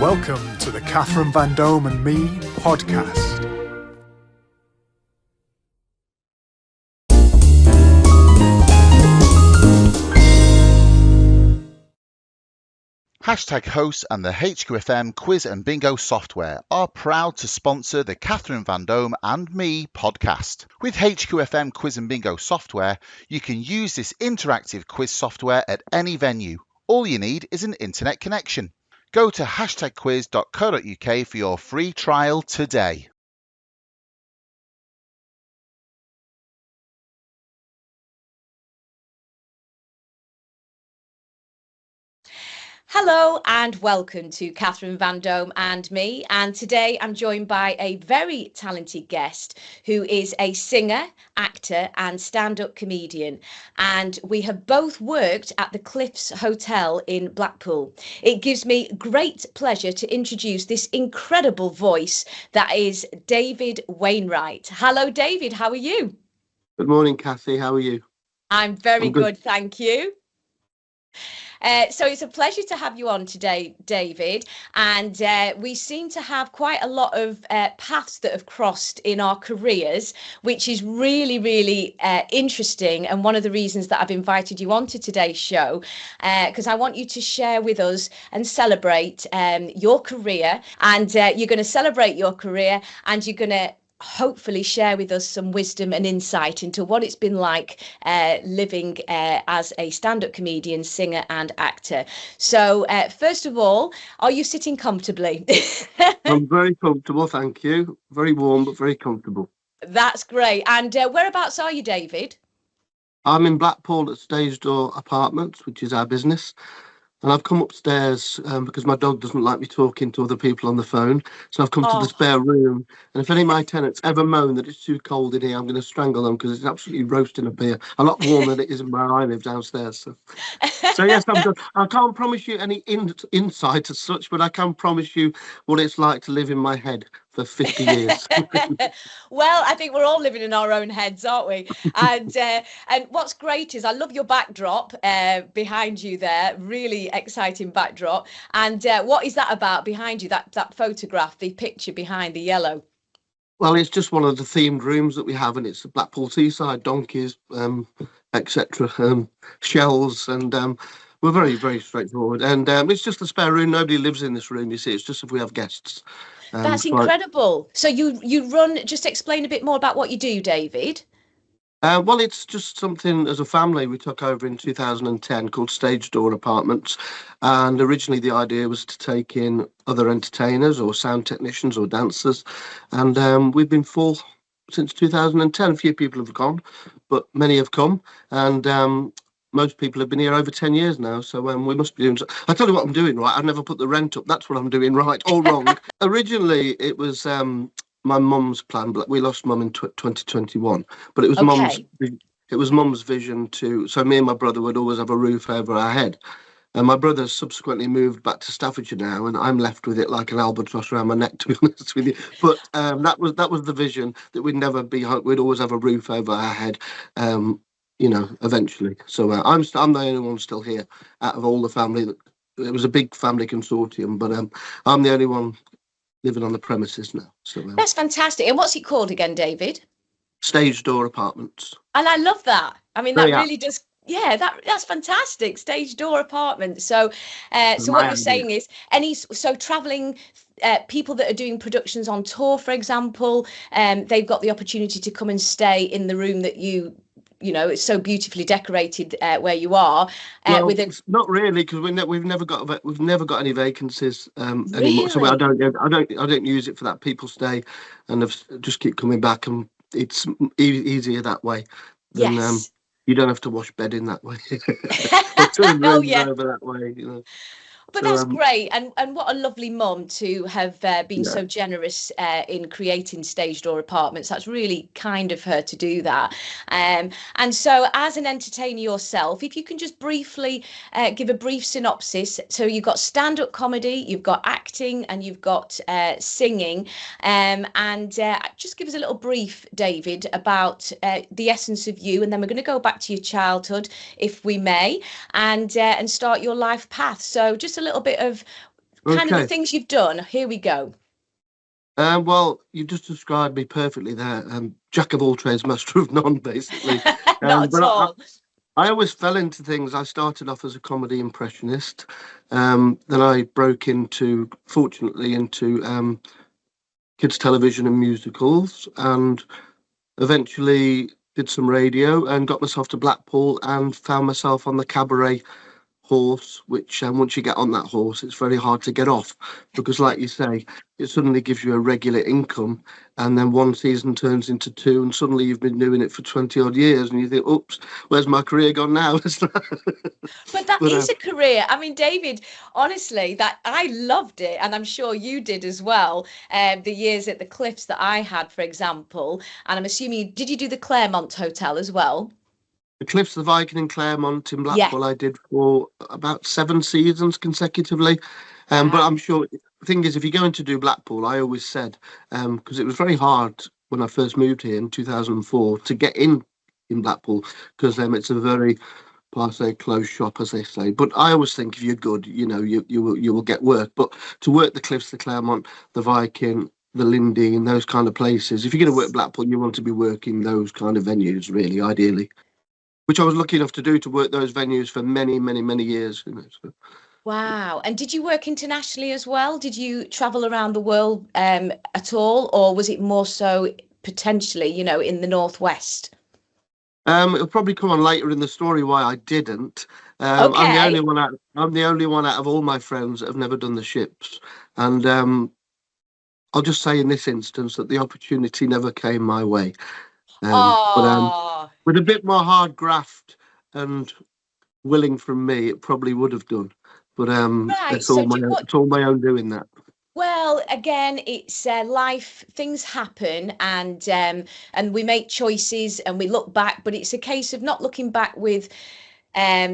Welcome to the Catherine Vandome and Me podcast. Hashtag hosts and the HQFM quiz and bingo software are proud to sponsor the Catherine Vandome and Me podcast. With HQFM quiz and bingo software, you can use this interactive quiz software at any venue. All you need is an internet connection. Go to hashtagquiz.co.uk for your free trial today. Hello and welcome to Catherine Vandome and Me, and today I'm joined by a very talented guest who is a singer, actor and stand-up comedian, and we have both worked at the Cliffs Hotel in Blackpool. It gives me great pleasure to introduce this incredible voice that is David Wainwright. Hello David, how are you? Good morning, Cathy. How are you? I'm very good, thank you. So it's a pleasure to have you on today, David, and we seem to have quite a lot of paths that have crossed in our careers, which is really, really interesting, and one of the reasons that I've invited you onto today's show, because I want you to share with us and celebrate your career, and you're going to celebrate your career, and you're going to hopefully share with us some wisdom and insight into what it's been like living as a stand-up comedian, singer and actor. So first of all, are you sitting comfortably? I'm very comfortable, thank you. Very warm, but very comfortable. That's great. And whereabouts are you, David? I'm in Blackpool at Stage Door Apartments, which is our business. And I've come upstairs because my dog doesn't like me talking to other people on the phone. So I've come to the spare room. And if any of my tenants ever moan that it's too cold in here, I'm going to strangle them because it's absolutely roasting up here. A lot warmer than it is in where I live downstairs. So yes, I can't promise you any insight as such, but I can promise you what it's like to live in my head for 50 years. Well, I think we're all living in our own heads, aren't we? And what's great is I love your backdrop behind you there. Really exciting backdrop. And what is that about behind you? That photograph, the picture behind the yellow. Well, it's just one of the themed rooms that we have, and it's the Blackpool seaside, donkeys, etc., shells, and we're very, very straightforward. And it's just a spare room. Nobody lives in this room, you see. It's just if we have guests. That's incredible. So you run, just explain a bit more about what you do, David. Well, it's just something as a family we took over in 2010 called Stage Door Apartments. And originally the idea was to take in other entertainers or sound technicians or dancers. And we've been full since 2010. A few people have gone, but many have come. And most people have been here over 10 years now. So we must be doing... I tell you what I'm doing right. I've never put the rent up. That's what I'm doing right or wrong. Originally, it was... my mum's plan, but we lost mum in 2021. But it was mum's vision to. So me and my brother would always have a roof over our head. And my brother subsequently moved back to Staffordshire now, and I'm left with it like an albatross around my neck, to be honest with you. But that was the vision, that we'd never be. We'd always have a roof over our head. Eventually. So I'm the only one still here out of all the family. It was a big family consortium, but I'm the only one living on the premises now. So that's fantastic. And what's it called again, David? Stage Door Apartments. And I love that. I mean, that really does. Yeah, that's fantastic. Stage Door Apartments. So what you're saying is traveling people that are doing productions on tour, for example, they've got the opportunity to come and stay in the room that it's so beautifully decorated where you are. Not really, because we've never got any vacancies anymore. Really? So I don't use it for that. People stay and just keep coming back, and it's easier that way. Yes. You don't have to wash bed in that way. Over that way, But that's great, and what a lovely mum to have been so generous in creating Stage Door Apartments. That's really kind of her to do that. And so as an entertainer yourself, if you can just briefly give a brief synopsis. So you've got stand-up comedy, you've got acting, and you've got singing. Just give us a little brief, David, about the essence of you, and then we're going to go back to your childhood, if we may, and start your life path. So just a little bit of kind of the Okay. things you've done. Here we go. Well, you just described me perfectly there. Jack of all trades, master of none, basically. Not at But all. I always fell into things. I started off as a comedy impressionist. Then I broke into, fortunately, into kids' television and musicals, and eventually did some radio and got myself to Blackpool and found myself on the cabaret horse, which once you get on that horse, it's very hard to get off because, like you say, it suddenly gives you a regular income, and then one season turns into two, and suddenly you've been doing it for 20 odd years, and you think, "Oops, where's my career gone now?" But that But is a career. I mean, David, honestly, that I loved it, and I'm sure you did as well. The years at the Cliffs that I had, for example, and I'm assuming, did you do the Claremont Hotel as well? the Cliffs, the Viking in Claremont in Yeah. Blackpool, I did for about 7 seasons consecutively. But Wow. I'm sure the thing is, if you're going to do Blackpool, I always said, because it was very hard when I first moved here in 2004 to get in Blackpool, because it's a very passe closed shop, as they say. But I always think if you're good, you will get work. But to work the Cliffs, the Claremont, the Viking, the Lindy, and those kind of places, if you're going to work Blackpool, you want to be working those kind of venues, really, ideally, which I was lucky enough to do, to work those venues for many, many, many years. So. Wow. And did you work internationally as well? Did you travel around the world at all, or was it more so potentially, in the Northwest? It'll probably come on later in the story why I didn't. Okay. I'm the only one out of all my friends that have never done the ships, and I'll just say in this instance that the opportunity never came my way. But Oh, with a bit more hard graft and willing from me, it probably would have done. But right. So it's all my own doing that. well, again, it's life. Things happen, and we make choices, and we look back. But it's a case of not looking back with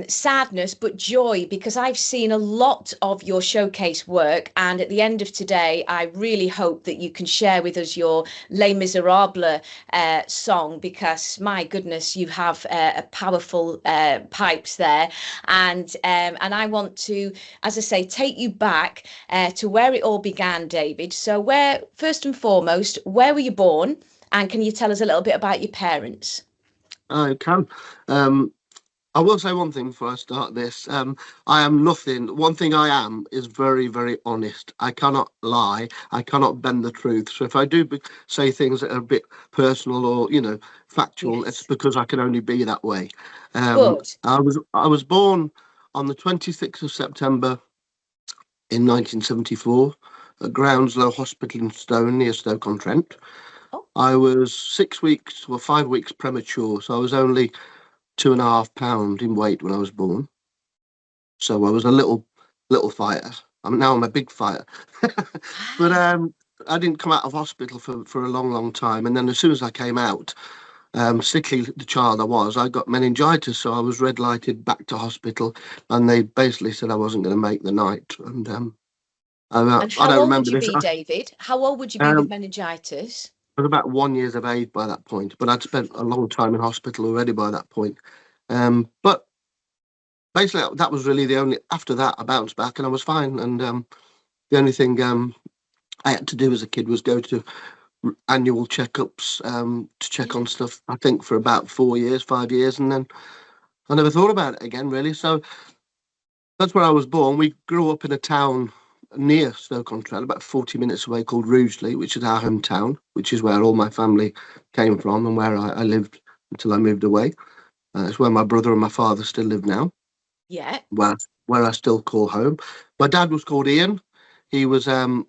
sadness, but joy, because I've seen a lot of your showcase work. And at the end of today, I really hope that you can share with us your Les Miserables song, because my goodness, you have a powerful pipes there. And I want to, as I say, take you back to where it all began, David. So first and foremost, where were you born? And can you tell us a little bit about your parents? I can. Um, I will say one thing before I start this. I am nothing. One thing I am is very, very honest. I cannot lie. I cannot bend the truth. So if I do say things that are a bit personal or factual, it's Yes. because I can only be that way. Good. I was born on the 26th of September in 1974 at Groundslow Hospital in Stone, near Stoke-on-Trent. Oh, I was 6 weeks or 5 weeks premature, so I was only 2.5 pounds in weight when I was born. So I was a little fighter. I'm a big fighter. But wow. I didn't come out of hospital for a long, long time. And then as soon as I came out, sickly the child I got meningitis, so I was red lighted back to hospital, and they basically said I wasn't going to make the night. And And I how don't old would remember you this. be, David? How old would you be with Um, meningitis? I was about 1 year of age by that point, but I'd spent a long time in hospital already by that point. But basically, that was really the only. After that, I bounced back and I was fine. And the only thing I had to do as a kid was go to annual checkups to check Yeah. on stuff. I think for about 4 years, 5 years, and then I never thought about it again, really. So that's where I was born. We grew up in a town near Stoke-on-Trent, about 40 minutes away, called Rugeley, which is our hometown, which is where all my family came from and where I lived until I moved away. It's where my brother and my father still live now, Yeah. where where I still call home. My dad was called Ian. He was a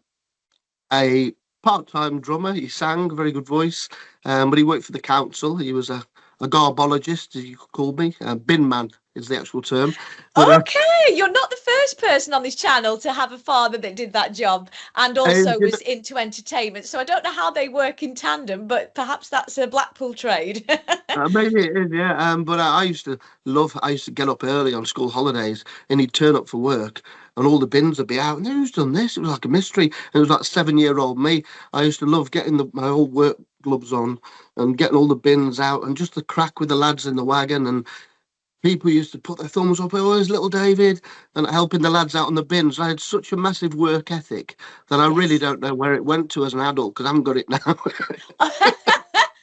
part-time drummer. He sang, very good voice, but he worked for the council. He was a garbologist, as you could call me. Bin man is the actual term. But Okay, you're not the first person on this channel to have a father that did that job and also you was into entertainment. So I don't know how they work in tandem, but perhaps that's a Blackpool trade. maybe it is, yeah. But I used to love. I used to get up early on school holidays, and he'd turn up for work, and all the bins would be out. And who's done this? It was like a mystery. And it was like 7-year-old me. I used to love getting my old work gloves on and getting all the bins out, and just the crack with the lads in the wagon. And people used to put their thumbs up, oh, there's little David, and helping the lads out on the bins. I had such a massive work ethic that I really Yes. don't know where it went to as an adult, because I haven't got it now.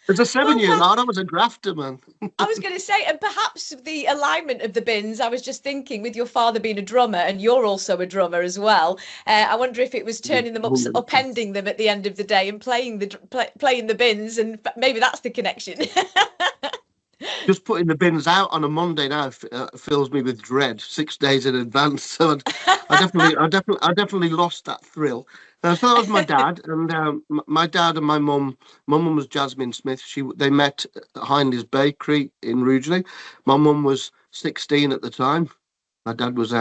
As a Well, 7-year-old, I was a grafter, man. I was going to say, and perhaps the alignment of the bins, I was just thinking with your father being a drummer and you're also a drummer as well. I wonder if it was turning them up, upending them at the end of the day and playing playing the bins, and maybe that's the connection. Just putting the bins out on a Monday now fills me with dread 6 days in advance. So I definitely lost that thrill. So that was my dad, and my dad and my mum. My mum was Jasmine Smith. They met at Hindley's Bakery in Rugeley. My mum was 16 at the time. My dad was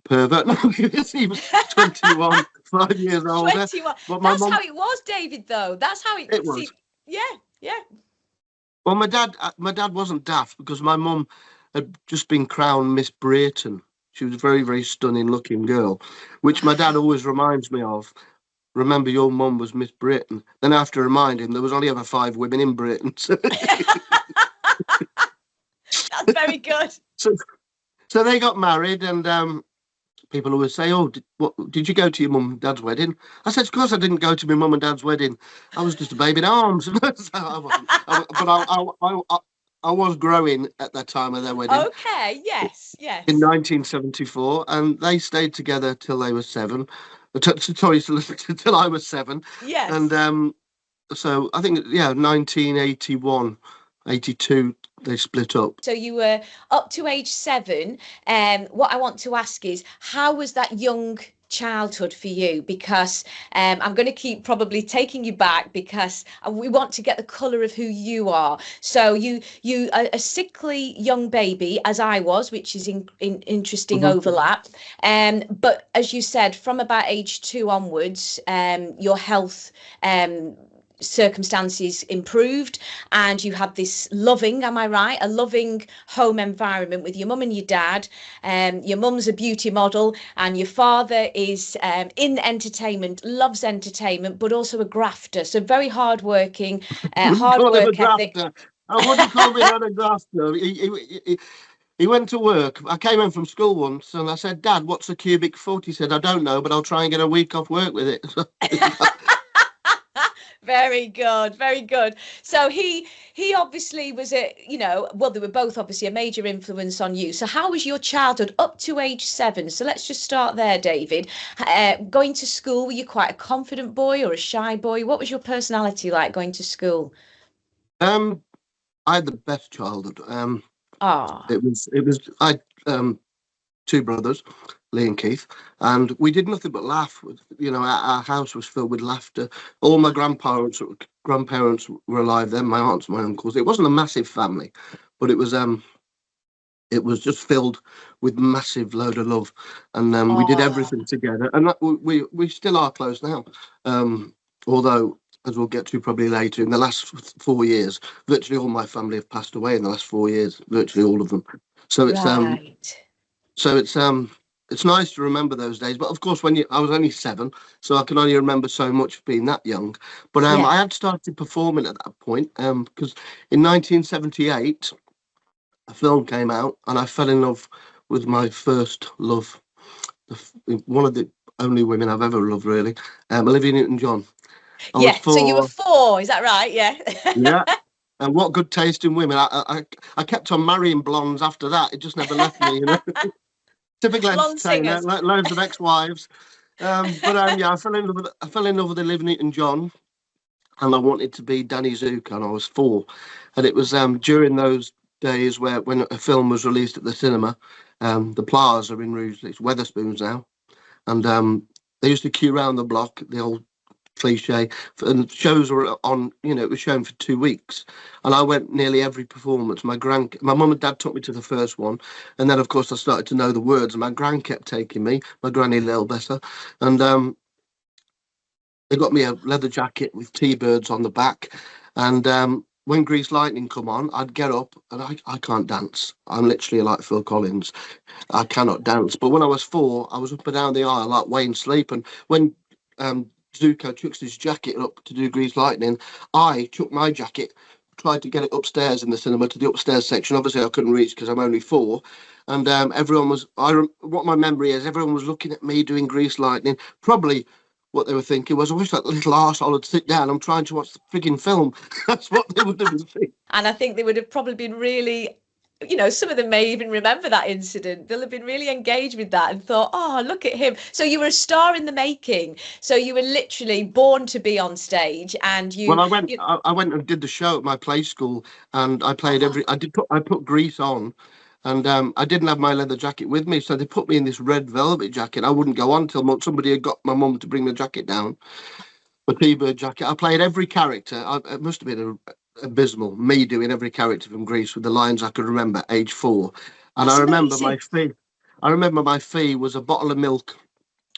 pervert. No, he was 21, 5 years older. 21. But That's how it was, David. Though that's how it was. Yeah, yeah. Well, my dad wasn't daft, because my mum had just been crowned Miss Brayton. She was a very, very stunning looking girl, which my dad always reminds me of. Remember, your mum was Miss Brayton. Then I have to remind him there was only ever 5 women in Britain. That's very good. So they got married, and people always say, "Oh, did you go to your mum and dad's wedding?" I said, "Of course I didn't go to my mum and dad's wedding. I was just a baby in arms." So I wasn't. But I was growing at that time of their wedding. Okay. Yes. Yes. In 1974, and they stayed together till they were 7. Sorry, till I was 7. Yes. And so I think, yeah, 1981, 82, they split up. So you were up to age 7. What I want to ask is, how was that young childhood for you? Because I'm going to keep probably taking you back, because we want to get the colour of who you are. So you are a sickly young baby, as I was, which is interesting overlap. But as you said, from about age 2 onwards, your health circumstances improved, and you had this loving, am I right, a loving home environment with your mum and your dad. Your mum's a beauty model, and your father is in entertainment, loves entertainment, but also a grafter, so very hardworking, hard work ethic. I wouldn't call me not a grafter. He went to work. I came in from school once and I said, "Dad, what's a cubic foot?" He said, "I don't know, but I'll try and get a week off work with it." Very good, very good. So he obviously was well, they were both obviously a major influence on you. So how was your childhood up to age 7? So let's just start there, David. Going to school, were you quite a confident boy or a shy boy? What was your personality like going to school? I had the best childhood. I had 2 brothers, Lee and Keith, and we did nothing but laugh. Our house was filled with laughter. All my grandparents were alive then, my aunts, my uncles. It wasn't a massive family, but it was just filled with massive load of love, and we did everything together, and we still are close now. Although, as we'll get to probably later, in the last 4 years, virtually all my family have passed away in the last 4 years, virtually all of them. So it's right. So it's nice to remember those days. But of course, I was only 7, so I can only remember so much being that young. But I had started performing at that point, because in 1978, a film came out, and I fell in love with my first love, one of the only women I've ever loved, really, Olivia Newton-John. Yeah, so you were 4, is that right? Yeah. Yeah. And what good taste in women. I kept on marrying blondes after that. It just never left me, Typical entertainer, loads of ex-wives. Yeah, I fell in love with Olivia Newton-John, and I wanted to be Danny Zuko, and I was 4. And it was during those days when a film was released at the cinema, the Plaza in Rugeley, it's Wetherspoons now, and they used to queue round the block, the old cliche, and shows were on, it was shown for 2 weeks, and I went nearly every performance. My mum and dad took me to the first one, and then of course I started to know the words, and my gran kept taking me, my granny Lil Besser, and they got me a leather jacket with T-birds on the back, and when Grease Lightning come on, I'd get up, and I can't dance. I'm literally like Phil Collins. I cannot dance. But when I was 4, I was up and down the aisle like Wayne Sleep, and when Zuko chucks his jacket up to do Grease Lightning, I chucked my jacket tried to get it upstairs in the cinema to the upstairs section. Obviously, I couldn't reach because I'm only 4. And everyone was, what my memory is, everyone was looking at me doing Grease Lightning. Probably what they were thinking was, I wish that little arsehole would sit down. I'm trying to watch the frigging film. That's what they would have been thinking. And I think they would have probably been really, you know, some of them may even remember that incident. They'll have been really engaged with that and thought, oh, look at him. So you were a star in the making. So you were literally born to be on stage, and you. Well, I went and did the show at my play school, and I played I put Grease on, and I didn't have my leather jacket with me, so they put me in this red velvet jacket. I wouldn't go on till somebody had got my mum to bring the jacket down, the T-bird jacket. I played every character. It must have been abysmal, me doing every character from Grease with the lines I could remember, age 4. And That's I remember amazing. my fee. I remember my fee was a bottle of milk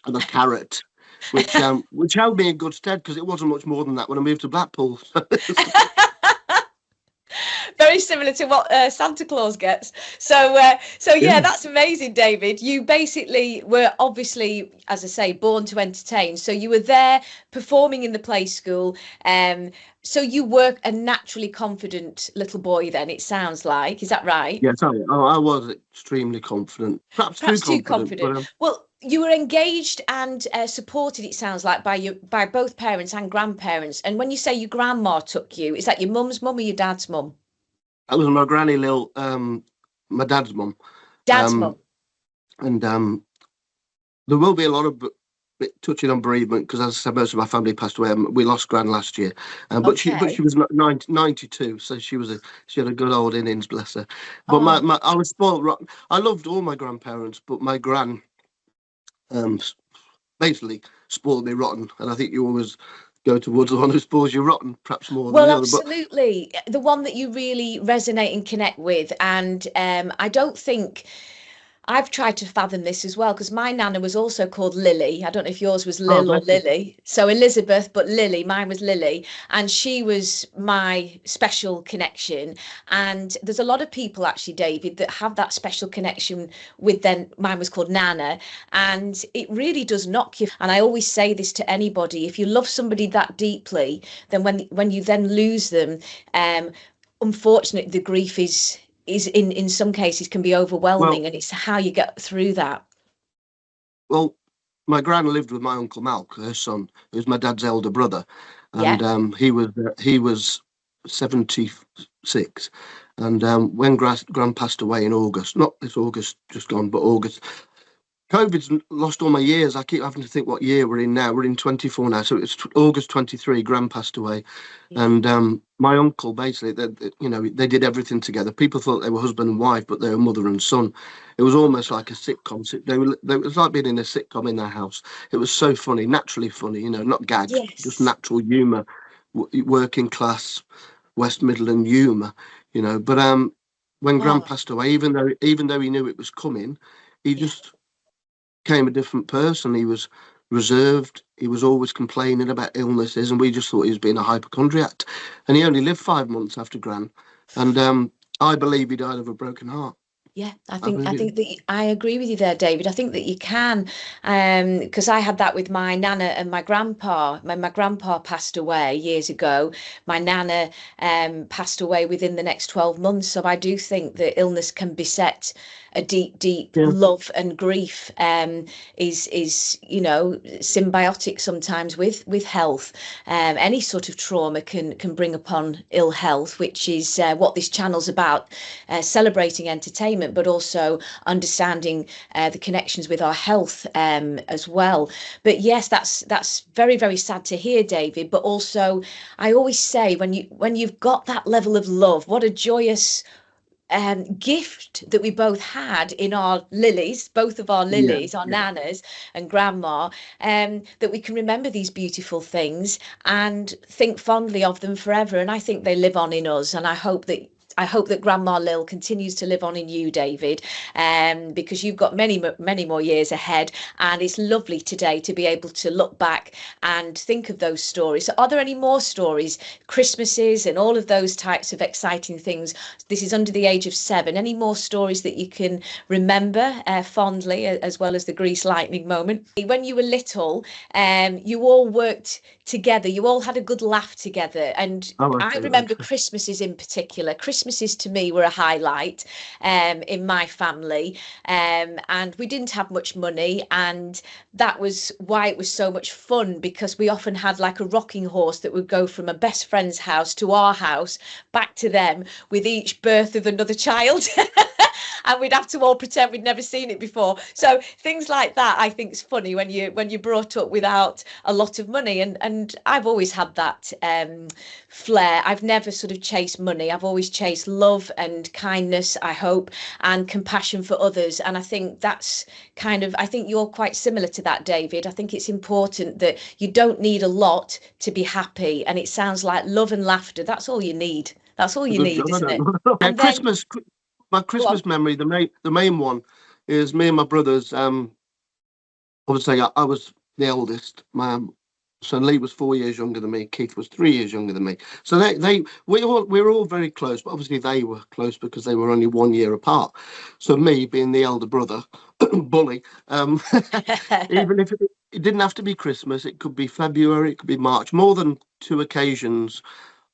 and a carrot, which held me in good stead because it wasn't much more than that when I moved to Blackpool. Very similar to what Santa Claus gets. So yeah, that's amazing, David. You basically were obviously, as I say, born to entertain. So you were there performing in the play school. So you were a naturally confident little boy then, it sounds like. Is that right? Yes, I was extremely confident. Perhaps too confident. But, well, you were engaged and supported, it sounds like, by both parents and grandparents. And when you say your grandma took you, is that your mum's mum or your dad's mum? That was my granny Lil, my dad's mum. Dad's mum. And there will be a lot of touching on bereavement because, as I said, most of my family passed away. We lost Gran last year, but she was 92, so she had a good old innings, bless her. But I was spoiled rotten. I loved all my grandparents, but my gran basically spoiled me rotten, and I think you always go towards the one who spoils you rotten, perhaps more than the other. Absolutely. The one that you really resonate and connect with. And I don't think I've tried to fathom this as well, because my nana was also called Lily. I don't know if yours was Lil or Lily. So Elizabeth, but Lily, mine was Lily. And she was my special connection. And there's a lot of people actually, David, that have that special connection with them. Mine was called Nana. And it really does knock you. And I always say this to anybody, if you love somebody that deeply, then when you then lose them, unfortunately, the grief is in some cases can be overwhelming, and it's how you get through that. Well, my gran lived with my uncle Malk, her son, who's my dad's elder brother, and he was 76, and when Gran passed away in August, not this August just gone, but August. COVID's lost all my years. I keep having to think what year we're in now. We're in 24 now, so it's August 23. Gran passed away, and my uncle basically, they did everything together. People thought they were husband and wife, but they were mother and son. It was almost like a sitcom. It was like being in a sitcom in their house. It was so funny, naturally funny, not gags, just natural humour, working class West Midland humour, But when Gran passed away, even though he knew it was coming, he just became a different person. He was reserved. He was always complaining about illnesses, and we just thought he was being a hypochondriac. And he only lived 5 months after Gran, and I believe he died of a broken heart. Yeah, I think that I agree with you there, David. I think that you can, because I had that with my nana and my grandpa. My grandpa passed away years ago. My nana passed away within the next 12 months. So I do think that illness can beset a deep love, and grief is symbiotic sometimes with health. Any sort of trauma can bring upon ill health, which is what this channel's about, celebrating entertainment, but also understanding the connections with our health as well. But yes, that's very, very sad to hear, David. But also, I always say, when you've got that level of love, what a joyous gift that we both had in our lilies, both of our lilies, our nanas and grandma, that we can remember these beautiful things and think fondly of them forever. And I think they live on in us, and I hope that I hope that Grandma Lil continues to live on in you, David, because you've got many more years ahead, and it's lovely today to be able to look back and think of those stories. So are there any more stories, Christmases and all of those types of exciting things? This is under the age of 7. Any more stories that you can remember fondly, as well as the Grease lightning moment? When you were little, you all worked together, you all had a good laugh together, and I remember Christmases in particular. Christmases to me were a highlight in my family, and we didn't have much money, and that was why it was so much fun, because we often had like a rocking horse that would go from a best friend's house to our house, back to them, with each birth of another child. And we'd have to all pretend we'd never seen it before. So things like that, I think, is funny when you're brought up without a lot of money. And I've always had that flair. I've never sort of chased money. I've always chased love and kindness, I hope, and compassion for others. And I think that's I think you're quite similar to that, David. I think it's important that you don't need a lot to be happy. And it sounds like love and laughter. That's all you need. That's all you need, isn't it? And Christmas. My Christmas memory, the main one, is me and my brothers. Obviously, I was the eldest. So Lee was 4 years younger than me. Keith was 3 years younger than me. So we were all very close. But obviously, they were close because they were only 1 year apart. So me, being the elder brother, bully. Even if it didn't have to be Christmas, it could be February, it could be March. More than 2 occasions,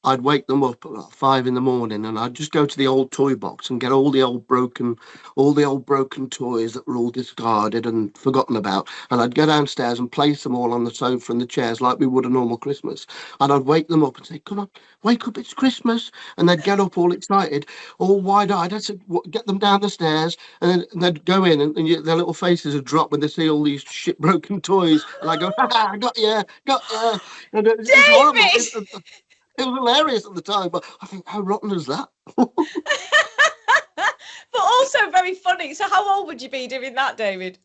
I'd wake them up at like 5 in the morning, and I'd just go to the old toy box and get all the old broken toys that were all discarded and forgotten about. And I'd go downstairs and place them all on the sofa and the chairs like we would a normal Christmas. And I'd wake them up and say, "Come on, wake up, it's Christmas." And they'd get up all excited, all wide-eyed. I'd say, "Get them down the stairs." And then they'd go in, and their little faces would drop when they see all these shit broken toys. And I go, "Ha, got you, got you." And it's horrible. It was hilarious at the time, but I think, how rotten is that? But also very funny. So how old would you be doing that, David?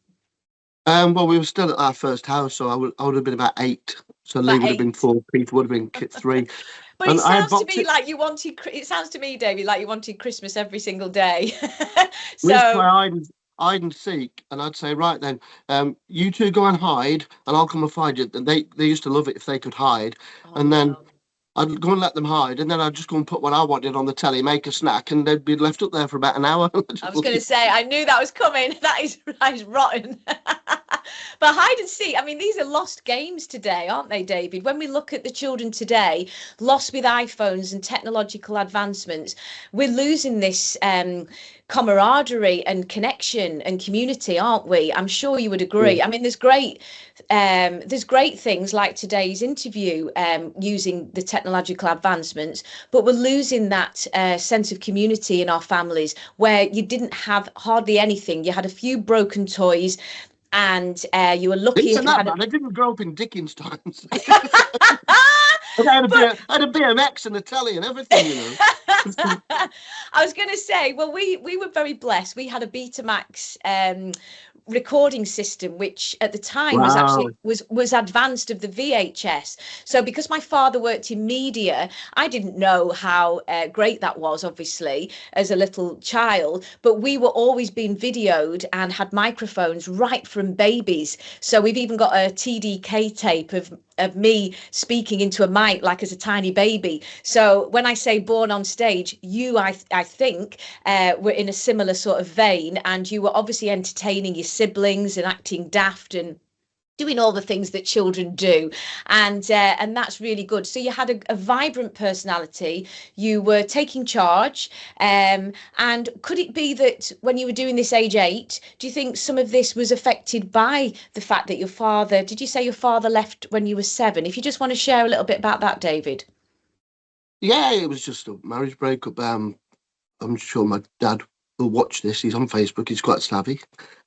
Well, we were still at our first house, so I would have been about 8. So Lee would have been 4, Keith would have been 3. But it sounds to me like you wanted. It sounds to me, David, like you wanted Christmas every single day. So we used to play hide and seek, and I'd say, right then, you two go and hide, and I'll come and find you. And they used to love it if they could hide, and then I'd go and let them hide, and then I'd just go and put what I wanted on the telly, make a snack, and they'd be left up there for about an hour. I was going to say, I knew that was coming. That is rotten. But hide and seek, I mean, these are lost games today, aren't they, David? When we look at the children today, lost with iPhones and technological advancements, we're losing this camaraderie and connection and community, aren't we? I'm sure you would agree. I mean, there's great things like today's interview using the technological advancements, but we're losing that sense of community in our families, where you didn't have hardly anything. You had a few broken toys, and you were lucky if you had I didn't grow up in Dickens times. I had a BMX and a telly and everything, you know. I was going to say, well, we were very blessed. We had a Betamax recording system, which at the time was advanced of the VHS. So because my father worked in media, I didn't know how great that was, obviously, as a little child. But we were always being videoed and had microphones right from babies. So we've even got a TDK tape of me speaking into a mic like as a tiny baby. So when I say born on stage, you, I think, were in a similar sort of vein, and you were obviously entertaining your siblings and acting daft and doing all the things that children do, and that's really good. So you had a vibrant personality, you were taking charge, and could it be that when you were doing this age 8, do you think some of this was affected by the fact that your father, did you say your father left when you were 7? If you just want to share a little bit about that, David. Yeah, it was just a marriage breakup. I'm sure my dad will watch this. He's on Facebook. He's quite savvy.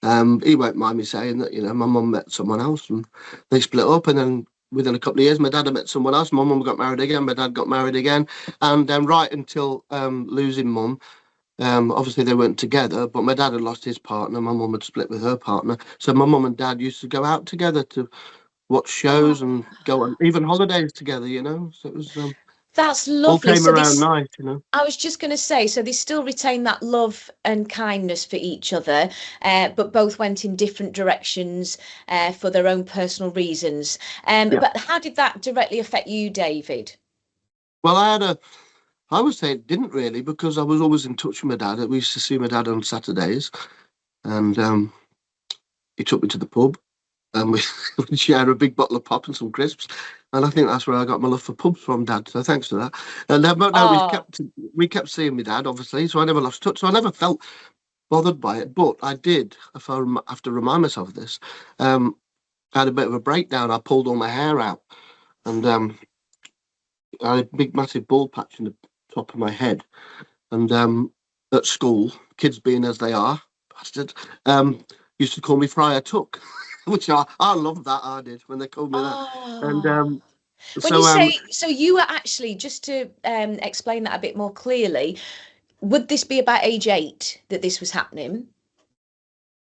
He won't mind me saying that, you know, my mum met someone else and they split up, and then within a couple of years my dad had met someone else. My mum got married again, my dad got married again, and right until losing mum, obviously they weren't together, but my dad had lost his partner, my mum had split with her partner, so my mum and dad used to go out together to watch shows and go on even holidays together, you know. So it was That's All lovely. came So around this, nice, you know. I was just going to say, so they still retain that love and kindness for each other, but both went in different directions for their own personal reasons. Yeah. But how did that directly affect you, David? Well, I would say it didn't really, because I was always in touch with my dad. We used to see my dad on Saturdays, and he took me to the pub, and we would share a big bottle of pop and some crisps. And I think that's where I got my love for pubs from, Dad. So thanks for that. And but no, Oh, we kept seeing my dad, obviously. So I never lost touch. So I never felt bothered by it. But I did, if I have to remind myself of this, I had a bit of a breakdown. I pulled all my hair out, and I had a big, massive bald patch in the top of my head. And at school, kids being as they are, bastard, used to call me Friar Tuck, which I loved that. I did when they called me that. And oh. When you so say, so you were actually, just to explain that a bit more clearly, would this be about age 8 that this was happening?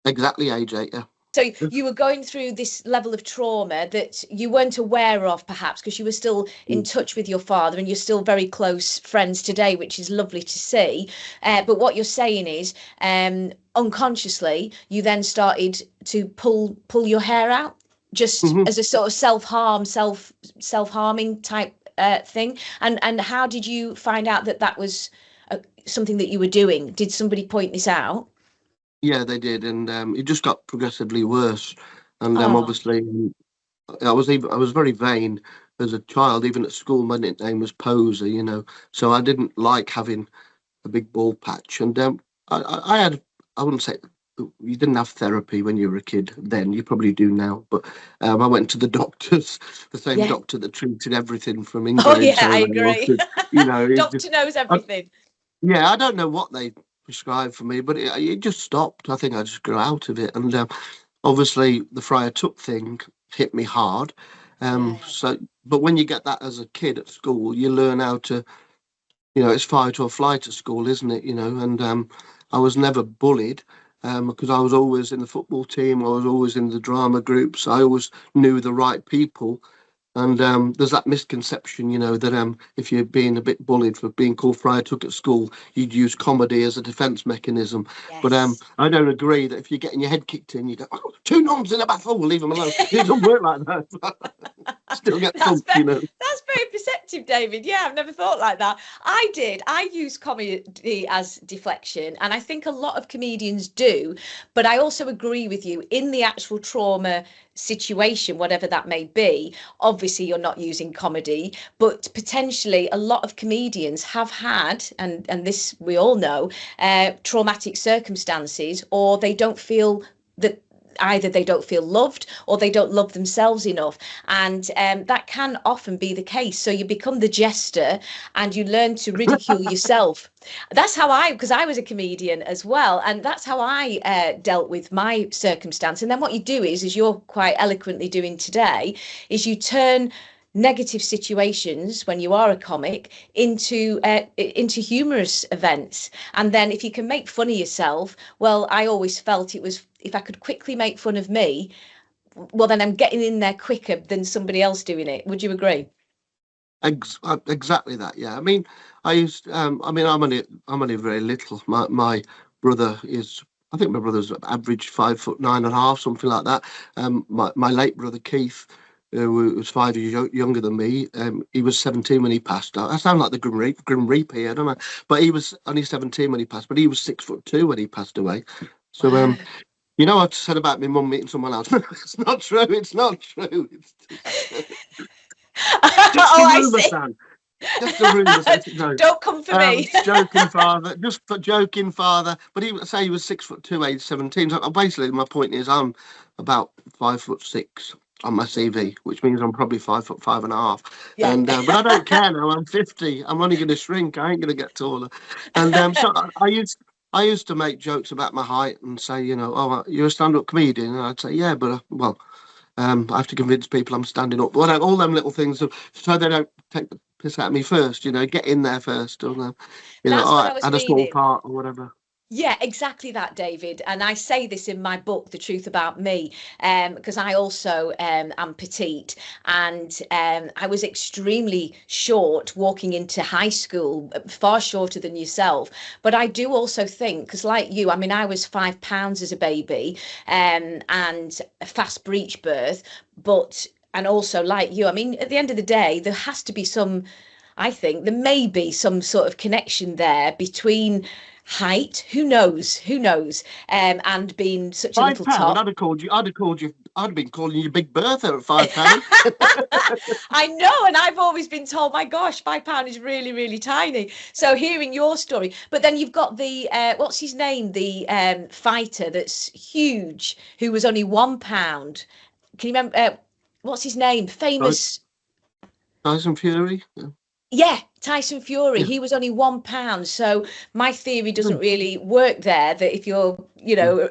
exactly age 8, yeah. So you were going through this level of trauma that you weren't aware of, perhaps, because you were still in Mm. touch with your father and you're still very close friends today, which is lovely to see. But what you're saying is, unconsciously, you then started to pull your hair out, just Mhm. as a sort of self-harming type thing. And how did you find out that that was something that you were doing? Did somebody point this out? Yeah, they did, and it just got progressively worse. And Oh, obviously, I was very vain as a child. Even at school, my nickname was Poser, you know. So I didn't like having a big bald patch. And I had, I wouldn't say you didn't have therapy when you were a kid then, you probably do now, but I went to the doctors, the same yeah. doctor that treated everything from Oh, ingrown yeah, I toenails agree. to, you know, it just, Doctor knows I, everything. yeah, I don't know what they prescribed for me, but it just stopped. I think I just grew out of it. And obviously, the Friar Tuck thing hit me hard. Yeah. But when you get that as a kid at school, you learn how to, you know, it's fight or flight at school, isn't it? You know, and I was never bullied because I was always in the football team, I was always in the drama groups, I always knew the right people. And there's that misconception, you know, that if you're being a bit bullied for being called Friar Tuck at school, you'd use comedy as a defence mechanism. But Yes. I don't agree that if you're getting your head kicked in, you go, oh, two nuns in a battle, we'll leave them alone. It doesn't work like that. Still get That's thumped, very, you know. that's very perceptive, David. Yeah, I've never thought like that. I did. I use comedy as deflection, and I think a lot of comedians do. But I also agree with you in the actual trauma situation, whatever that may be. Obviously, you're not using comedy, but potentially a lot of comedians have had, and this we all know, traumatic circumstances, or they don't feel that either they don't feel loved or they don't love themselves enough, and that can often be the case. So you become the jester and you learn to ridicule yourself. That's how because I was a comedian as well, and that's how I dealt with my circumstance. And then what you do is, as you're quite eloquently doing today, is you turn negative situations when you are a comic into humorous events. And then if you can make fun of yourself, well, I always felt it was, if I could quickly make fun of me, well, then I'm getting in there quicker than somebody else doing it. Would you agree? Exactly that. Yeah. I mean, I mean, I'm only very little. My brother is. I think my brother's average 5'9.5", something like that. My late brother Keith, who was 5 years younger than me, he was 17 when he passed. I sound like the Grim Reaper here, don't I? But he was only 17 when he passed. But he was 6'2" when he passed away. So Wow. you know what I said about my mum meeting someone else? It's not true. It's not true. It's just a Oh, I rumor, see. Sam. Just a rumour. No, Don't come for me. joking, father. Just for joking, father. But he say he was 6'2", age 17. So basically, my point is, I'm about 5'6" on my CV, which means I'm probably 5'5.5". Yeah. And but I don't care now. I'm 50. I'm only going to shrink. I ain't going to get taller. And so I used to make jokes about my height and say, you know, oh, you're a stand-up comedian, and I'd say, yeah, but well. I have to convince people I'm standing up. Well, all them little things, so they don't take the piss out of me first. You know, get in there first, or you know, That's what oh, I I was had a small meaning. part or whatever. Yeah, exactly that, David. And I say this in my book, The Truth About Me, because I also am petite, and I was extremely short walking into high school, far shorter than yourself. But I do also think, because like you, I mean, I was 5 pounds as a baby, and a fast breech birth, but and also like you, I mean, at the end of the day, there has to be some. I think there may be some sort of connection there between height, who knows, and being such a little £5, tot. I'd have called you. I'd have been calling you Big Bertha at £5. I know, and I've always been told, my gosh, £5 is really, really tiny. So hearing your story, but then you've got the what's his name, the fighter that's huge, who was only £1. Can you remember? What's his name? Right, Famous. Tyson Fury. Yeah. Yeah, Tyson Fury. Yeah. He was only £1. So my theory doesn't Mm, really work there. That if you're, mm.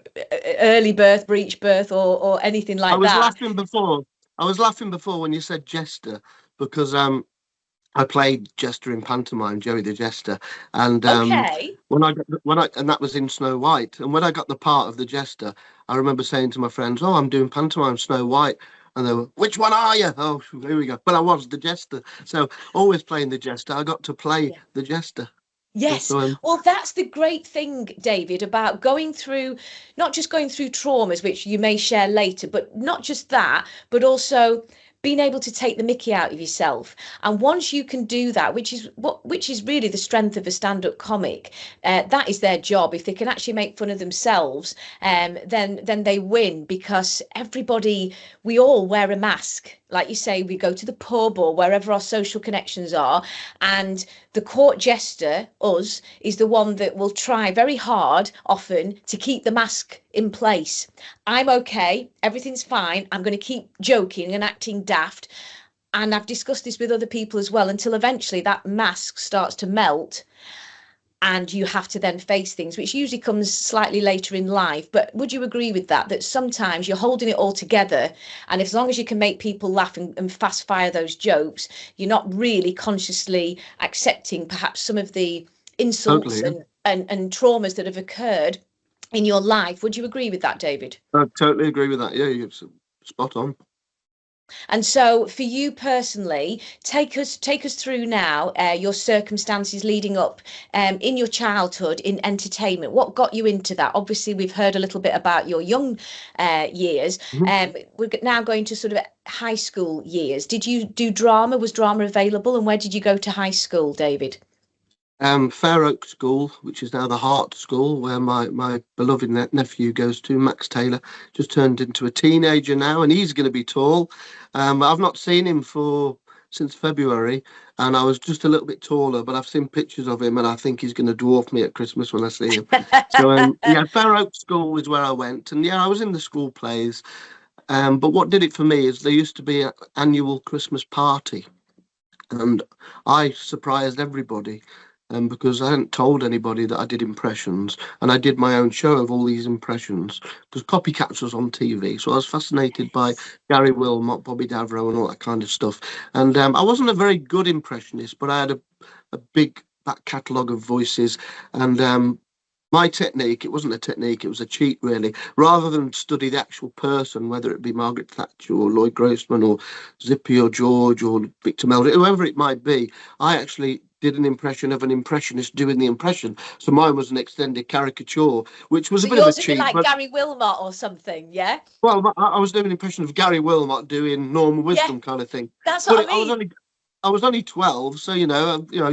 early birth, breech birth, or anything I like was that. laughing before. I was laughing before when you said jester, because I played Jester in pantomime, Joey the Jester, and Okay. and that was in Snow White. And when I got the part of the Jester, I remember saying to my friends, "Oh, I'm doing pantomime Snow White," and they were, "Which one are you?" Oh, here we go. Well, I was the Jester, so always playing the Jester. I got to play Yeah. the Jester. Yes. So Well, that's the great thing, David, about going through, not just going through traumas, which you may share later, but not just that, but also being able to take the mickey out of yourself. And once you can do that, which is really the strength of a stand-up comic, that is their job. If they can actually make fun of themselves, then they win, because everybody, we all wear a mask. Like you say, we go to the pub or wherever our social connections are, and the court jester, us, is the one that will try very hard, often, to keep the mask in place. I'm okay, everything's fine, I'm going to keep joking and acting daft. And I've discussed this with other people as well, until eventually that mask starts to melt and you have to then face things, which usually comes slightly later in life. But would you agree with that, that sometimes you're holding it all together, and as long as you can make people laugh and fast fire those jokes, you're not really consciously accepting perhaps some of the insults totally, yeah. and traumas that have occurred in your life? Would you agree with that, David? I totally agree with that. Yeah, you're spot on. And so for you personally, take us through now, your circumstances leading up, in your childhood in entertainment. What got you into that? Obviously, we've heard a little bit about your young years. Mhm. We're now going to sort of high school years. Did you do drama? Was drama available? And where did you go to high school, David? Fair Oak School, which is now the Hart School, where my beloved nephew goes to, Max Taylor, just turned into a teenager now, and he's going to be tall. I've not seen him since February, and I was just a little bit taller, but I've seen pictures of him, and I think he's going to dwarf me at Christmas when I see him. So yeah, Fair Oak School is where I went, and yeah, I was in the school plays. But what did it for me is there used to be an annual Christmas party, and I surprised everybody. Because I hadn't told anybody that I did impressions, and I did my own show of all these impressions because Copycats was on TV. So I was fascinated by Gary Wilmot, Bobby Davro, and all that kind of stuff. And I wasn't a very good impressionist, but I had a big back catalogue of voices. And my technique, it wasn't a technique, it was a cheat really. Rather than study the actual person, whether it be Margaret Thatcher or Lloyd Grossman or Zippy or George or Victor Meldrew, whoever it might be, I actually did an impression of an impressionist doing the impression. So mine was an extended caricature, which was a So bit of a yours would be cheat. like But Gary Wilmot or something, yeah? well, I was doing an impression of Gary Wilmot doing Norman Yeah, Wisdom kind of thing. that's what But I mean. I was only 12, so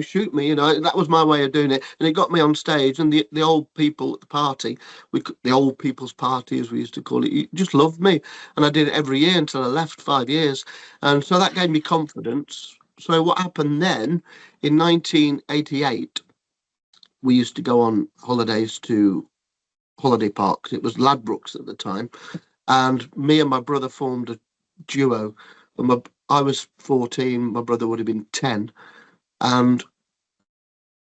shoot me, that was my way of doing it, and it got me on stage. And the old people at the party, the old people's party as we used to call it, just loved me, and I did it every year until I left 5 years, and so that gave me confidence. So what happened then in 1988? We used to go on holidays to holiday parks. It was Ladbrokes at the time, and me and my brother formed a duo. I was 14, my brother would have been 10, and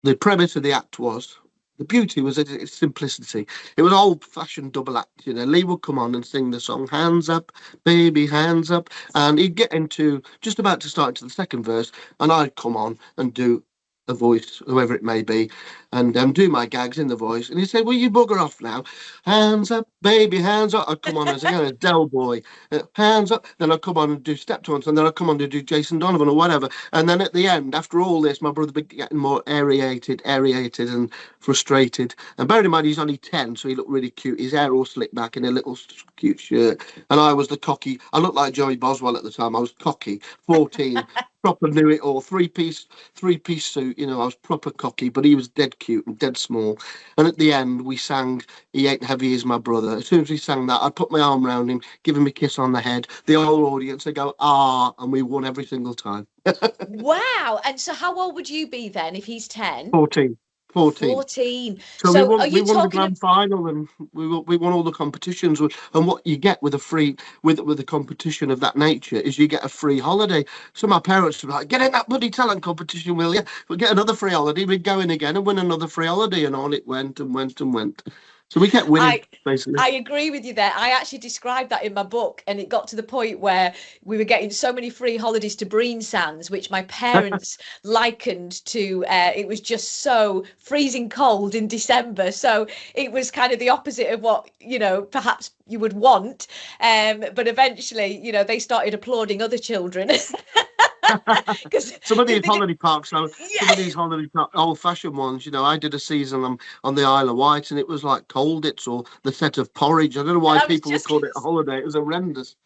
the premise of the act was, the beauty was its simplicity. It was old-fashioned double act. Lee would come on and sing the song "Hands Up, Baby, Hands Up," and he'd get into just about to start into the second verse, and I'd come on and do a voice, whoever it may be, and do my gags in the voice. And he said, "Will you bugger off now? Hands up, baby, hands up." I'd come on as a Del Boy, hands up. Then I'd come on and do step taunts, and then I'd come on to do Jason Donovan or whatever. And then at the end, after all this, my brother began getting more aerated, and frustrated. And bearing in mind, he's only 10, so he looked really cute. His hair all slicked back in a little cute shirt. And I was the cocky. I looked like Joey Boswell at the time. I was cocky, 14, proper knew it all, three-piece suit. I was proper cocky, but he was dead cute and dead small. And at the end, we sang "He Ain't Heavy As My Brother." As soon as we sang that, I'd put my arm around him, give him a kiss on the head. The whole audience would go, "Ah," and we won every single time. Wow. And so how old would you be then if he's 10? 14. 14. So we won the talking grand final, and we won all the competitions. And what you get with a competition of that nature is you get a free holiday. So my parents were like, "Get in that bloody talent competition, will you? We'll get another free holiday." We'd go in again and win another free holiday, and on it went and went and went. So we kept winning, basically. I agree with you there. I actually described that in my book, and it got to the point where we were getting so many free holidays to Breen Sands, which my parents likened to, it was just so freezing cold in December. So it was kind of the opposite of what, perhaps you would want. But eventually, they started applauding other children. Some of these holiday parks, some of these old-fashioned ones, I did a season on the Isle of Wight, and it was like Colditz or the set of porridge. I don't know why people would call it a holiday. It was horrendous.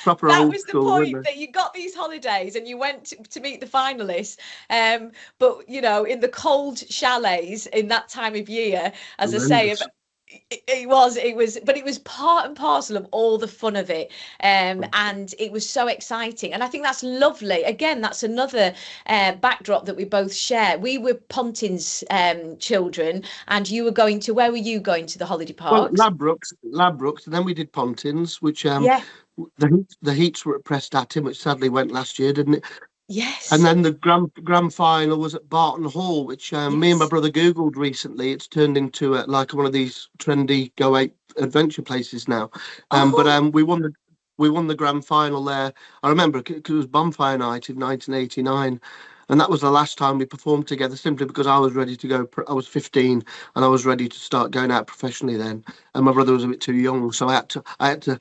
Proper that old was the school, point, that you got these holidays and you went to meet the finalists, but in the cold chalets in that time of year, as horrendous. I say, it was part and parcel of all the fun of it, and it was so exciting. And I think that's lovely. Again, that's another backdrop that we both share. We were Pontin's children, and you were going to, where were you going to the holiday parks? Well, Ladbrokes, and then we did Pontin's, which the heats were at Prestatyn, which sadly went last year, didn't it? Yes. And then the grand final was at Barton Hall, which me and my brother Googled recently. It's turned into like one of these trendy Go8 adventure places now. But we won the grand final there. I remember because it was Bonfire Night in 1989. And that was the last time we performed together, simply because I was ready to go. I was 15 and I was ready to start going out professionally then. And my brother was a bit too young. So I had to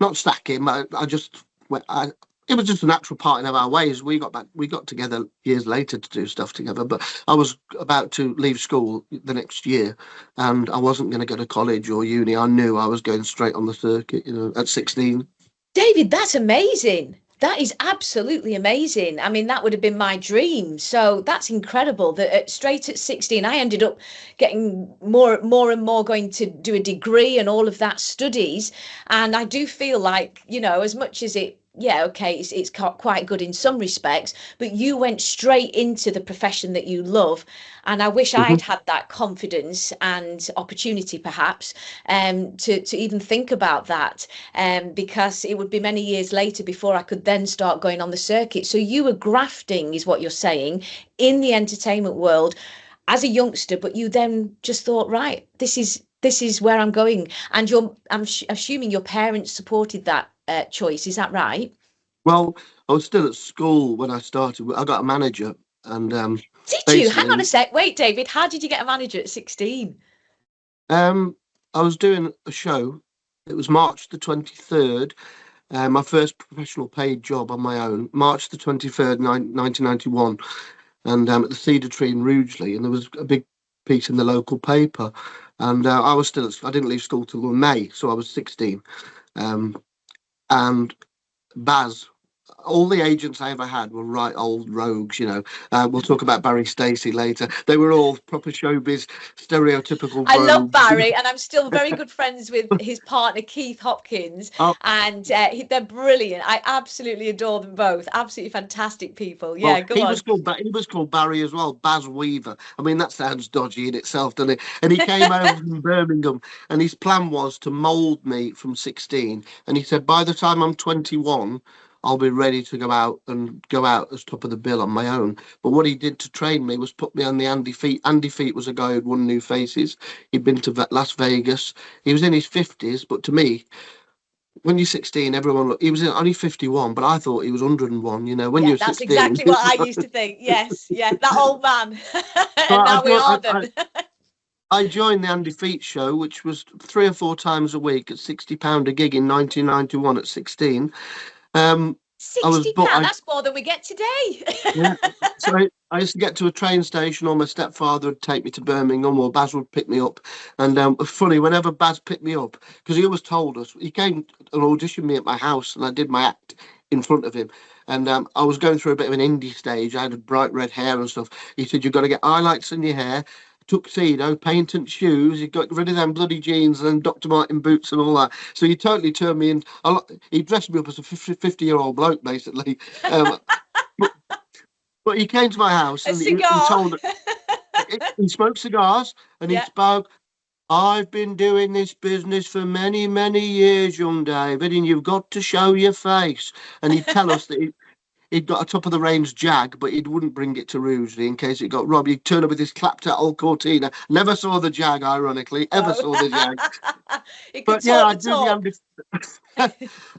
not sack him. It was just a natural part of our ways. We got together years later to do stuff together, but I was about to leave school the next year, and I wasn't going to go to college or uni. I knew I was going straight on the circuit, at 16. David, that's amazing. That is absolutely amazing. I mean, that would have been my dream. So that's incredible that straight at 16, I ended up getting more and more going to do a degree and all of that studies. And I do feel like, as much as it's quite good in some respects, but you went straight into the profession that you love. And I wish I'd had that confidence and opportunity, perhaps, to even think about that, because it would be many years later before I could then start going on the circuit. So you were grafting, is what you're saying, in the entertainment world as a youngster, but you then just thought, right, this is where I'm going. And I'm assuming your parents supported that choice. Is that right? Well, I was still at school when I started. I got a manager, and did you? Hang on a sec. Wait, David. How did you get a manager at 16? I was doing a show. It was March the 23rd. My first professional paid job on my own, March the 23rd, 1991, and at the Cedar Tree in Rugeley, and there was a big piece in the local paper, and I didn't leave school till May, so I was 16. And Baz, all the agents I ever had were right old rogues, We'll talk about Barry Stacey later. They were all proper showbiz, stereotypical I rogues. love Barry, and I'm still very good friends with his partner, Keith Hopkins, and they're brilliant. I absolutely adore them both. Absolutely fantastic people. Yeah, go on. He was called Barry as well, Baz Weaver. I mean, that sounds dodgy in itself, doesn't it? And he came over from Birmingham, and his plan was to mould me from 16. And he said, by the time I'm 21, I'll be ready to go out as top of the bill on my own. But what he did to train me was put me on the Andy Feet. Andy Feet was a guy who'd won New Faces. He'd been to Las Vegas. He was in his 50s, but to me, when you're 16, everyone he was only 51, but I thought he was 101. You know, when Yeah, you're that's 16. exactly what I used to think. Yes, yeah, that old man. So And now we are them. I joined the Andy Feet show, which was 3 or 4 times a week at £60 a gig in 1991 at 16. I was but £60, that's more than we get today. Yeah. So I used to get to a train station, or my stepfather would take me to Birmingham, or Baz would pick me up. And funny, whenever Baz picked me up, because he always told us, he came and auditioned me at my house, and I did my act in front of him. And I was going through a bit of an indie stage. I had bright red hair and stuff. He said, "You've got to get highlights in your hair, tuxedo, patent shoes. You've got rid of them bloody jeans and Dr. Martin boots and all that." So he totally turned me in. He dressed me up as a 50-year-old bloke, basically. Um, but he came to my house A and he cigar. told he smoked cigars and he Yeah. spoke. "I've been doing this business for many, many years, young David, and you've got to show your face." And he'd tell us that he'd got a top of the range Jag, but he wouldn't bring it to Rugeley in case it got robbed. He'd turn up with his clapped out old Cortina. Never saw the Jag, ironically, ever saw the Jag. It could But yeah, talk I'd the do the talk.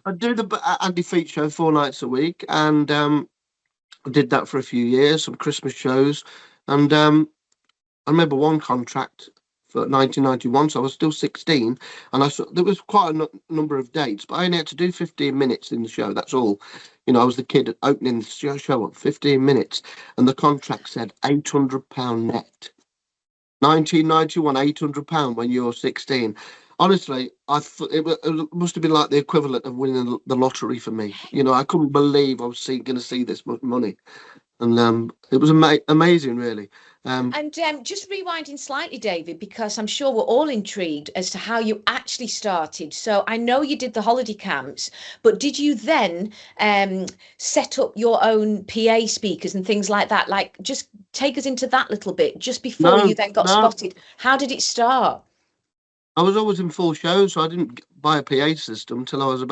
I'd do the Andy Feet show 4 nights a week, and I did that for a few years, some Christmas shows, and I remember one contract for 1991, so I was still 16, and there was quite a number of dates, but I only had to do 15 minutes in the show. That's all. You know, I was the kid opening the show up 15 minutes, and the contract said £800 net. 1991, £800 when you're 16. Honestly, I thought it must have been like the equivalent of winning the lottery for me. You know, I couldn't believe I was going to see this much money. And it was amazing, really. And just rewinding slightly, David, because I'm sure we're all intrigued as to how you actually started. So I know you did the holiday camps, but did you then set up your own PA speakers and things like that? Like, just take us into that little bit just before you No, then got no, spotted. How did it start? I was always in full shows, so I didn't buy a PA system till I was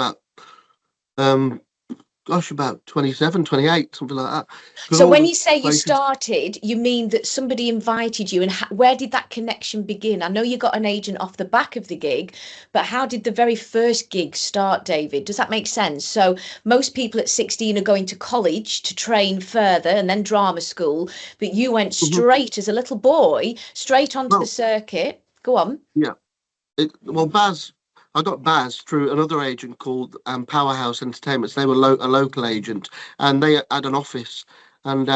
um, about 27, 28, something like that. Because So all when the you say you places, started, you mean that somebody invited you, and where did that connection begin? I know you got an agent off the back of the gig, but how did the very first gig start, David? Does that make sense? So most people at 16 are going to college to train further and then drama school, but you went Mhm. straight as a little boy, straight onto the Well, circuit. Go on. yeah. Baz, I got Baz through another agent called Powerhouse Entertainments. They were a local agent, and they had an office. And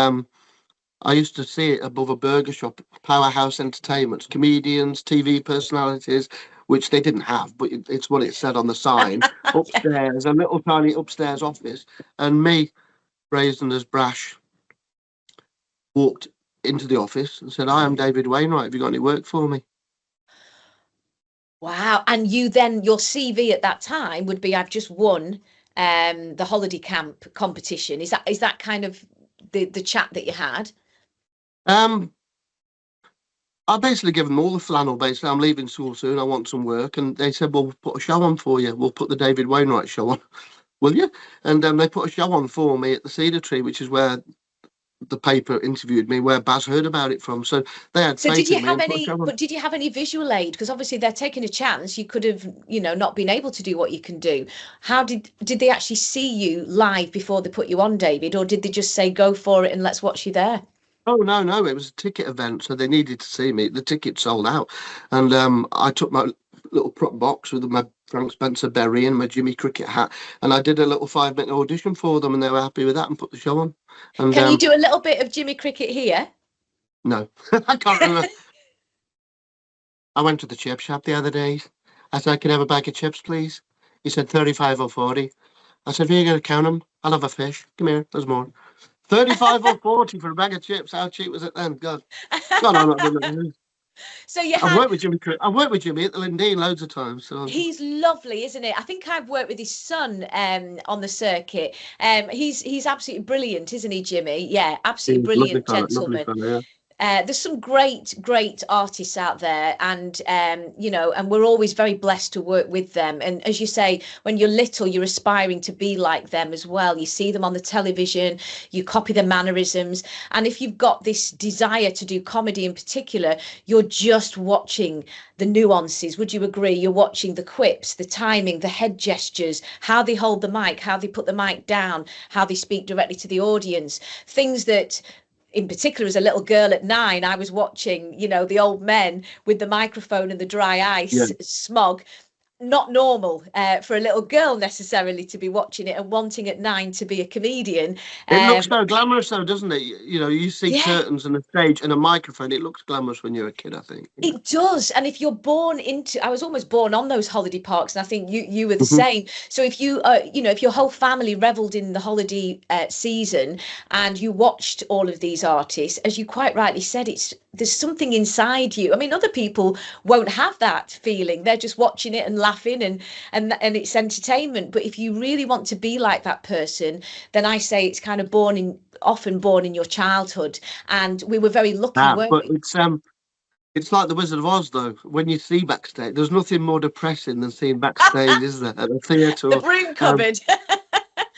I used to see it above a burger shop, Powerhouse Entertainments, comedians, TV personalities, which they didn't have, but it's what it said on the sign. Upstairs, a little tiny upstairs office, and me, brazen as brash, walked into the office and said, "I am David Wainwright. Have you got any work for me?" Wow. And you then, your CV at that time would be, I've just won the holiday camp competition. Is that kind of the chat that you had? Um, I basically gave them all the flannel. Basically, "I'm leaving school soon. I want some work." And they said, "Well, we'll put a show on for you. We'll put the David Wainwright show on. Will you?" And they put a show on for me at the Cedar Tree, which is where the paper interviewed me, where Baz heard about it from. So they had So did faith you in me have and put a any, show on. but did you have any visual aid? Because obviously they're taking a chance. You could have, not been able to do what you can do. How did they actually see you live before they put you on, David? Or did they just say, go for it and let's watch you there? Oh, no, no, it was a ticket event, so they needed to see me. The ticket sold out. And I took my little prop box with my Frank Spencer berry and my Jimmy Cricket hat, and I did a little 5-minute audition for them, and they were happy with that and put the show on. And Can you do a little bit of Jimmy Cricket here? no, I can't remember. I went to the chip shop the other day. I said, "Can I have a bag of chips, please?" He said 35 or 40. I said, "If you're going to count them, I'll have a fish. Come here, there's more." 35 or 40 for a bag of chips. How cheap was it then? God, I'm not doing it. So you I've had, worked with Jimmy. I've worked with Jimmy at the Lindeen loads of times. So he's lovely, isn't it? I think I've worked with his son on the circuit. He's absolutely brilliant, isn't he, Jimmy? Yeah, he's absolutely a lovely brilliant fella, lovely gentleman. fella. Yeah. There's some great artists out there, and and we're always very blessed to work with them. And as you say, when you're little, you're aspiring to be like them as well. You see them on the television, you copy their mannerisms, and if you've got this desire to do comedy in particular, you're just watching the nuances. Would you agree? You're watching the quips, the timing, the head gestures, how they hold the mic, how they put the mic down, how they speak directly to the audience, things that, in particular, as a little girl at 9, I was watching, the old men with the microphone and the dry ice smog. Not normal for a little girl necessarily to be watching it and wanting at 9 to be a comedian. It looks so glamorous though, doesn't it? You see Yeah. curtains and a stage and a microphone. It looks glamorous when you're a kid, I think. It does. And if you're born into, I was almost born on those holiday parks, and I think you were the Mhm. same. So if you, if your whole family reveled in the holiday season and you watched all of these artists, as you quite rightly said, there's something inside you. I mean, other people won't have that feeling. They're just watching it and laughing and it's entertainment. But if you really want to be like that person, then I say it's kind of often born in your childhood. And we were very lucky, weren't But we? it's like the Wizard of Oz, though. When you see backstage, there's nothing more depressing than seeing backstage, is there, at a theatre? The broom cupboard.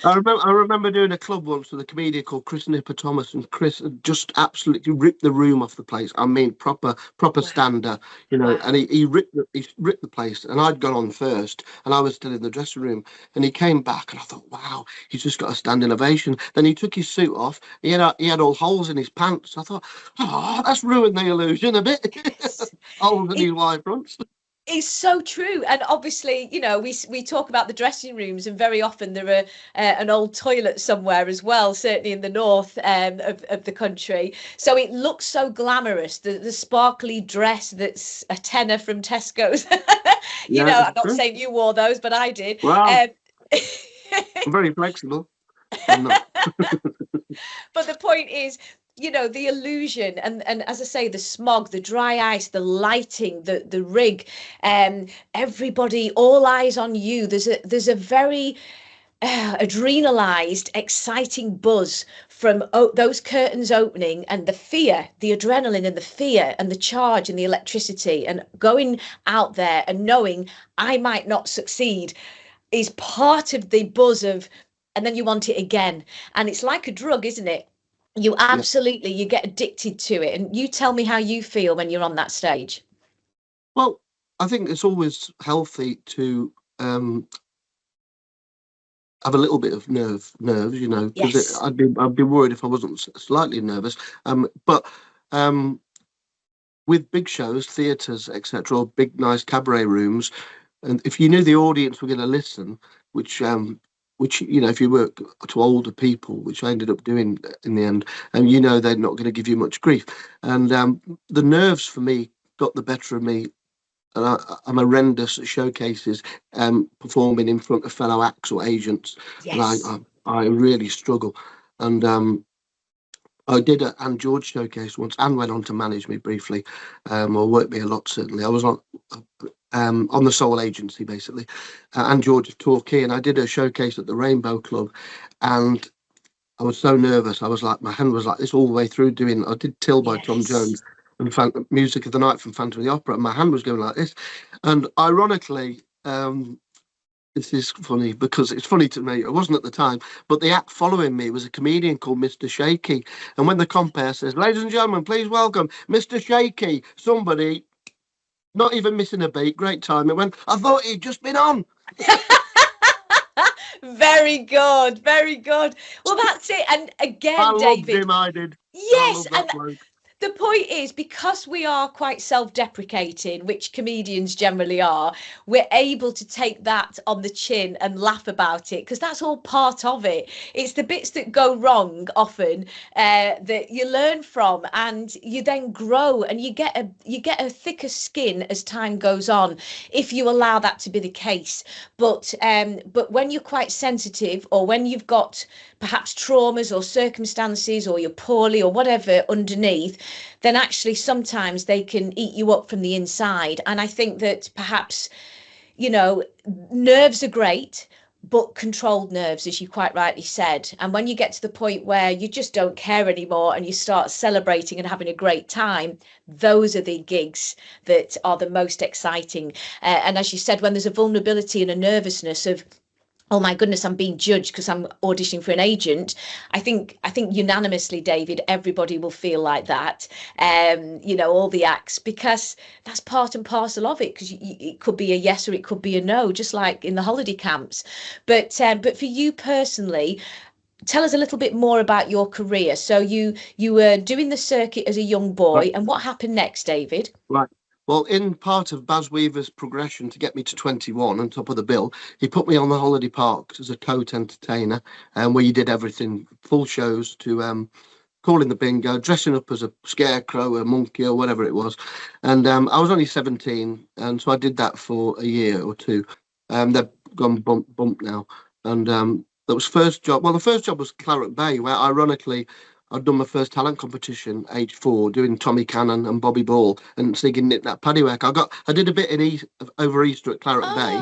I remember doing a club once with a comedian called Chris Thomas, and Chris just absolutely ripped the room off the place. I mean, proper stander, Wow. And he ripped the place. And I'd gone on first, and I was still in the dressing room. And he came back, and I thought, wow, he's just got a standing ovation. Then he took his suit off. He had all holes in his pants. I thought, oh, that's ruined the illusion a bit. Holes in his wide fronts. It's so true. And obviously, we talk about the dressing rooms, and very often there are an old toilet somewhere as well, certainly in the north of the country. So it looks so glamorous, the sparkly dress that's a tenner from Tesco's. Yeah, I'm not true. saying you wore those, but I did. Wow. I'm very flexible. I'm not. But the point is, the illusion and as I say, the smog, the dry ice, the lighting, the rig, everybody, all eyes on you. There's a very adrenalized, exciting buzz from those curtains opening, and the fear, the adrenaline and the fear and the charge and the electricity, and going out there and knowing I might not succeed is part of the buzz of, and then you want it again. And it's like a drug, isn't it? You absolutely, you get addicted to it. And you tell me how you feel when you're on that stage. Well, I think it's always healthy to have a little bit of nerves, because Yes. I'd be worried if I wasn't slightly nervous. But with big shows, theatres, etc., or big nice cabaret rooms, and if you knew the audience were going to listen, which if you work to older people, which I ended up doing in the end, and they're not going to give you much grief, and the nerves for me got the better of me. And I'm horrendous at showcases, performing in front of fellow acts or agents, Yes. and I really struggle. And I did an Anne George showcase once. Anne went on to manage me briefly, or worked me a lot. Certainly, I was on the Soul Agency basically. Anne George of Torquay, and I did a showcase at the Rainbow Club, and I was so nervous. I was like, my hand was like this all the way through doing. I did Till by Tom Jones and Music of the Night from Phantom of the Opera, and my hand was going like this. And ironically, this is funny because it's funny to me. It wasn't at the time, but the act following me was a comedian called Mr. Shaky. And when the compere says, "Ladies and gentlemen, please welcome Mr. Shaky," somebody, not even missing a beat, great time. It went, I thought he'd just been on. Very good, very good. Well, that's it. And again, I loved David. him, I did. Yes, I and bloke. the point is, because we are quite self-deprecating, which comedians generally are, we're able to take that on the chin and laugh about it, because that's all part of it. It's the bits that go wrong often that you learn from, and you then grow, and you get a thicker skin as time goes on, if you allow that to be the case. But when you're quite sensitive, or when you've got perhaps traumas or circumstances, or you're poorly or whatever underneath, then actually sometimes they can eat you up from the inside. And I think that perhaps, nerves are great, but controlled nerves, as you quite rightly said. And when you get to the point where you just don't care anymore and you start celebrating and having a great time, those are the gigs that are the most exciting. And as you said, when there's a vulnerability and a nervousness of, oh my goodness, I'm being judged because I'm auditioning for an agent. I think unanimously, David, everybody will feel like that. All the acts, because that's part and parcel of it. Because it could be a yes or it could be a no, just like in the holiday camps. But for you personally, tell us a little bit more about your career. So you were doing the circuit as a young boy, and what happened next, David? Right. Well, in part of Baz Weaver's progression to get me to 21 on top of the bill, he put me on the holiday parks as a coat entertainer, where you did everything, full shows to calling the bingo, dressing up as a scarecrow, a monkey, or whatever it was. And I was only 17, and so I did that for a year or two. They've gone bump now. And that was first job. Well, the first job was Claret Bay, where ironically I'd done my first talent competition, age 4, doing Tommy Cannon and Bobby Ball and singing Knit That Paddywhack. I did a bit over Easter at Claret Bay.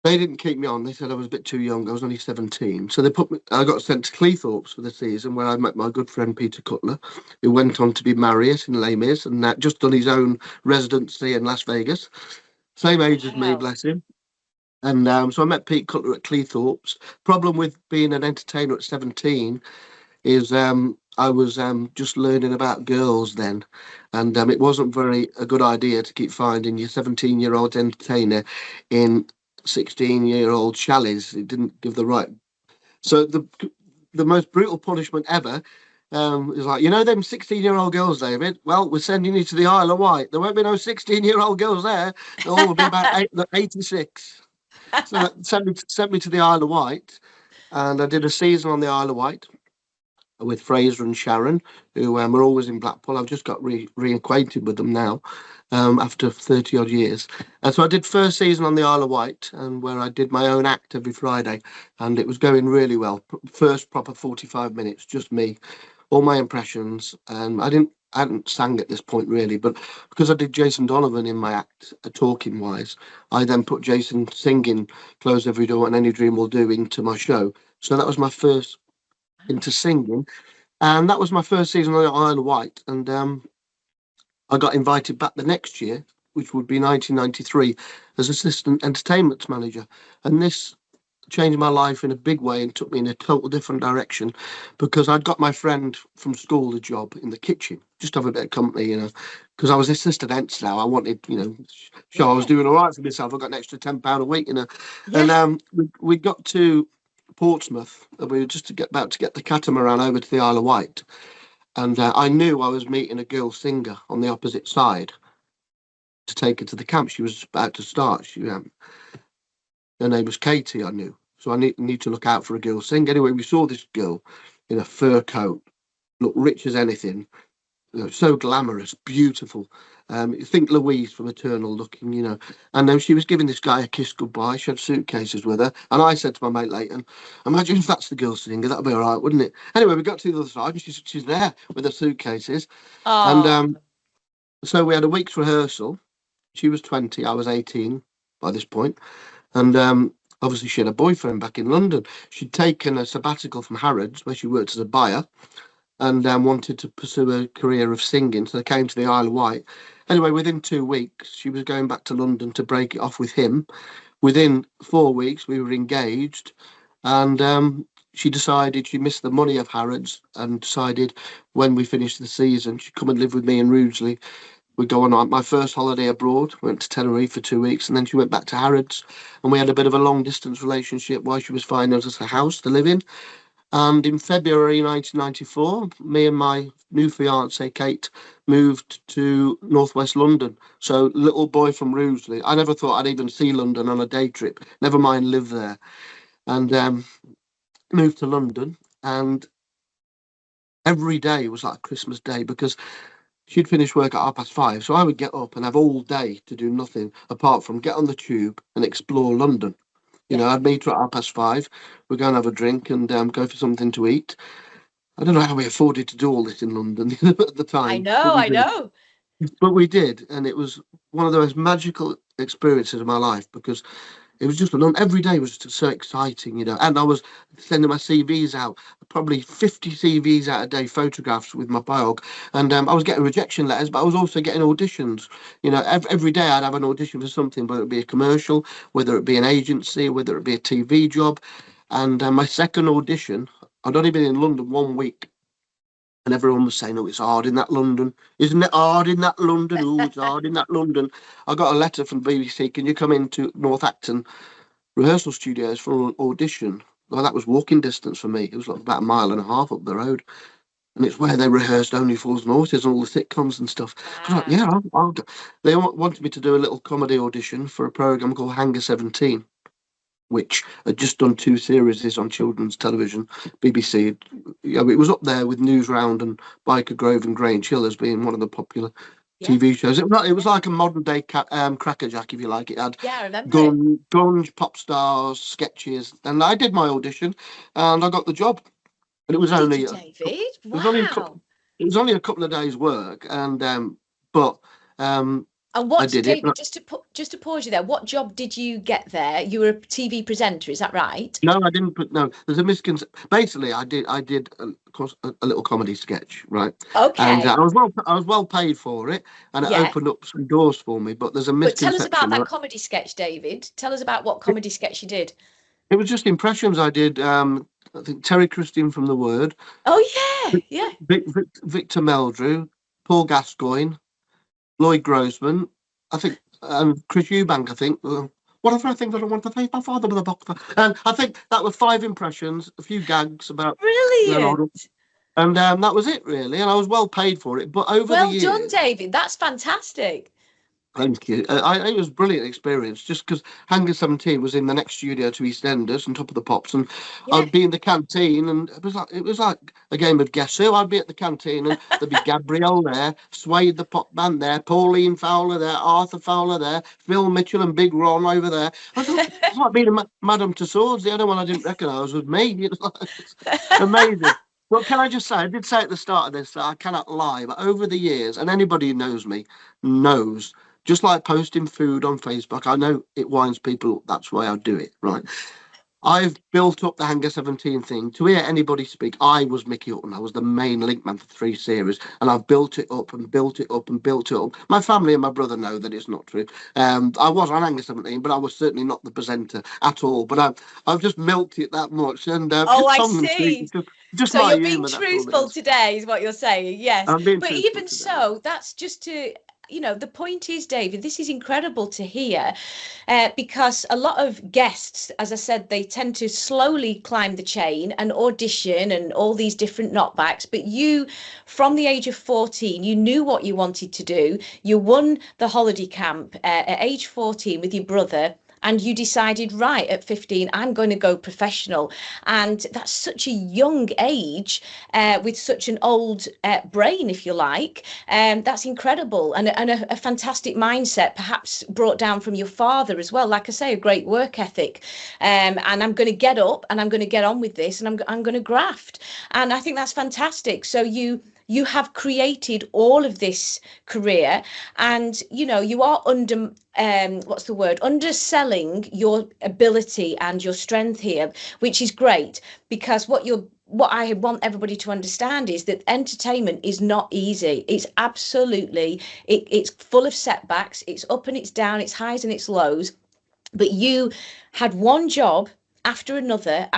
They didn't keep me on. They said I was a bit too young. I was only 17. So I got sent to Cleethorpes for the season, where I met my good friend Peter Cutler, who went on to be Marriott in Les Mis and that just done his own residency in Las Vegas. Same age as me, bless him. And so I met Pete Cutler at Cleethorpes. Problem with being an entertainer at 17 is I was just learning about girls then, and it wasn't a good idea to keep finding your 17-year-old entertainer in 16-year-old chalets. It didn't give the right. So the most brutal punishment ever is like, them 16-year-old girls, David. Well, we're sending you to the Isle of Wight. There won't be no 16-year-old girls there. They'll all be about 86. So that sent me to the Isle of Wight, and I did a season on the Isle of Wight with Fraser and Sharon, who were always in Blackpool. I've just got reacquainted with them now after 30 odd years. And so I did first season on the Isle of Wight, and where I did my own act every Friday, and it was going really well. First proper 45 minutes, just me, all my impressions. And I hadn't sang at this point really, but because I did Jason Donovan in my act, talking wise, I then put Jason singing "Close Every Door and Any Dream Will Do" into my show. So that was my first into singing, and that was my first season on the Isle of Wight. And I got invited back the next year, which would be 1993, as assistant entertainment manager, and this changed my life in a big way and took me in a total different direction, because I'd got my friend from school a job in the kitchen, just have a bit of company, because I was assistant ents now. I wanted, show I was doing all right for myself. I got an extra £10 a week, and we got to Portsmouth, and we were just about to get the catamaran over to the Isle of Wight, and I knew I was meeting a girl singer on the opposite side to take her to the camp. She was about to start. Her name was Cathy, I knew. So I need to look out for a girl singer. Anyway, we saw this girl in a fur coat, looked rich as anything, so glamorous, beautiful. You think Louise from Eternal looking, And then she was giving this guy a kiss goodbye. She had suitcases with her. And I said to my mate Leighton, imagine if that's the girl singer, that'd be all right, wouldn't it? Anyway, we got to the other side and she's there with her suitcases. Oh. And so we had a week's rehearsal. She was 20, I was 18 by this point. And obviously she had a boyfriend back in London. She'd taken a sabbatical from Harrods, where she worked as a buyer, and wanted to pursue a career of singing. So they came to the Isle of Wight. Anyway, within 2 weeks, she was going back to London to break it off with him. Within 4 weeks, we were engaged, and she decided she missed the money of Harrods and decided when we finished the season, she'd come and live with me in Rudesley. We'd go on my first holiday abroad, went to Tenerife for 2 weeks, and then she went back to Harrods, and we had a bit of a long distance relationship while she was finding us a house to live in. And in February 1994, me and my new fiancée, Kate, moved to northwest London. So little boy from Rudesley. I never thought I'd even see London on a day trip, never mind live there. And moved to London, and every day was like a Christmas day, because she'd finish work at 5:30. So I would get up and have all day to do nothing apart from get on the tube and explore London. I'd meet her at 5:30. We'd go and have a drink and go for something to eat. I don't know how we afforded to do all this in London at the time. I know. But we did, and it was one of the most magical experiences of my life, because it was just every day was just so exciting, you know. And I was sending my CVs out, probably 50 CVs out a day, photographs with my biog, and I was getting rejection letters, but I was also getting auditions. You know, every day I'd have an audition for something, whether it be a commercial, whether it be an agency, whether it be a TV job. And my second audition, I'd only been in London 1 week. And everyone was saying, "Oh, it's hard in that London, isn't it? Hard in that London? Oh, it's hard in that London." I got a letter from BBC. Can you come into North Acton rehearsal studios for an audition? Well, that was walking distance for me. It was like about a mile and a half up the road, and it's where they rehearsed Only Fools and Horses and all the sitcoms and stuff. I was like, Wow. "Yeah, I'll do." They wanted me to do a little comedy audition for a program called Hangar 17, which had just done 2 series on children's television, BBC. You know, it was up there with Newsround and Biker Grove and Grange Hill as being one of the popular Yeah. TV shows. It was like a modern day Crackerjack, if you like. It had Yeah, I remember it. grunge, pop stars, sketches, and I did my audition, and I got the job. But it was Did only you, a, David? it was only a couple. Wow. It was only a couple of days' work, and but And I what, did it. David, just to pause you there, what job did you get there? You were a TV presenter, is that right? No, I didn't put. No, there's a misconception. Basically, I did a little comedy sketch, right? And Okay. I was well paid for it, and it Yeah. opened up some doors for me. But there's a But tell us about misconception. that comedy sketch, David. Tell us about what It, comedy sketch you did. it was just impressions I did. I think Terry Christian from The Word, Oh, yeah. Victor Meldrew, Paul Gascoigne, Lloyd Grossman, I think, Chris Eubank, I think. Whatever I think that I want to thank my father with a box. And I think that was 5 impressions, a few gags about Brilliant. and that was it really. And I was well paid for it. But over the Well done, years, David. That's fantastic. thank you. It was a brilliant experience just because Hangar 17 was in the next studio to EastEnders and Top of the Pops, and Yeah. I'd be in the canteen, and it was like a game of Guess Who. I'd be at the canteen, and there'd be Gabrielle there, Swade the pop band there, Pauline Fowler there, Arthur Fowler there, Phil Mitchell and Big Ron over there. I thought it was like being a Madame Tussauds. The only one I didn't recognise was me. It was like, amazing. Well, can I just say, I did say at the start of this that I cannot lie, but over the years, and anybody who knows me knows, just like posting food on Facebook, I know it winds people up. That's why I do it, right? I've built up the Hangar 17 thing. To hear anybody speak, I was Mickey Hutton. I was the main link man for 3 series, and I've built it up and built it up and built it up. My family and my brother know that it's not true. I was on Hangar 17, but I was certainly not the presenter at all. But I've just milked it that much, and Oh, it's I tongue in cheek. see. Just So my you're being humour. That's all it truthful is. today, is what you're saying. Yes. I'm being But truthful even today. so, that's just to, the point is, David, this is incredible to hear because a lot of guests, as I said, they tend to slowly climb the chain and audition and all these different knockbacks. But you, from the age of 14, you knew what you wanted to do. You won the holiday camp at age 14 with your brother. And you decided, right, at 15, I'm going to go professional. And that's such a young age with such an old brain, if you like. That's incredible. And a fantastic mindset, perhaps brought down from your father as well. Like I say, a great work ethic. And I'm going to get up and I'm going to get on with this and I'm going to graft. And I think that's fantastic. So you have created all of this career, and you are underselling your ability and your strength here, which is great, because what I want everybody to understand is that entertainment is not easy. It's absolutely, it's full of setbacks. It's up and it's down, it's highs and it's lows. But you had one job after another,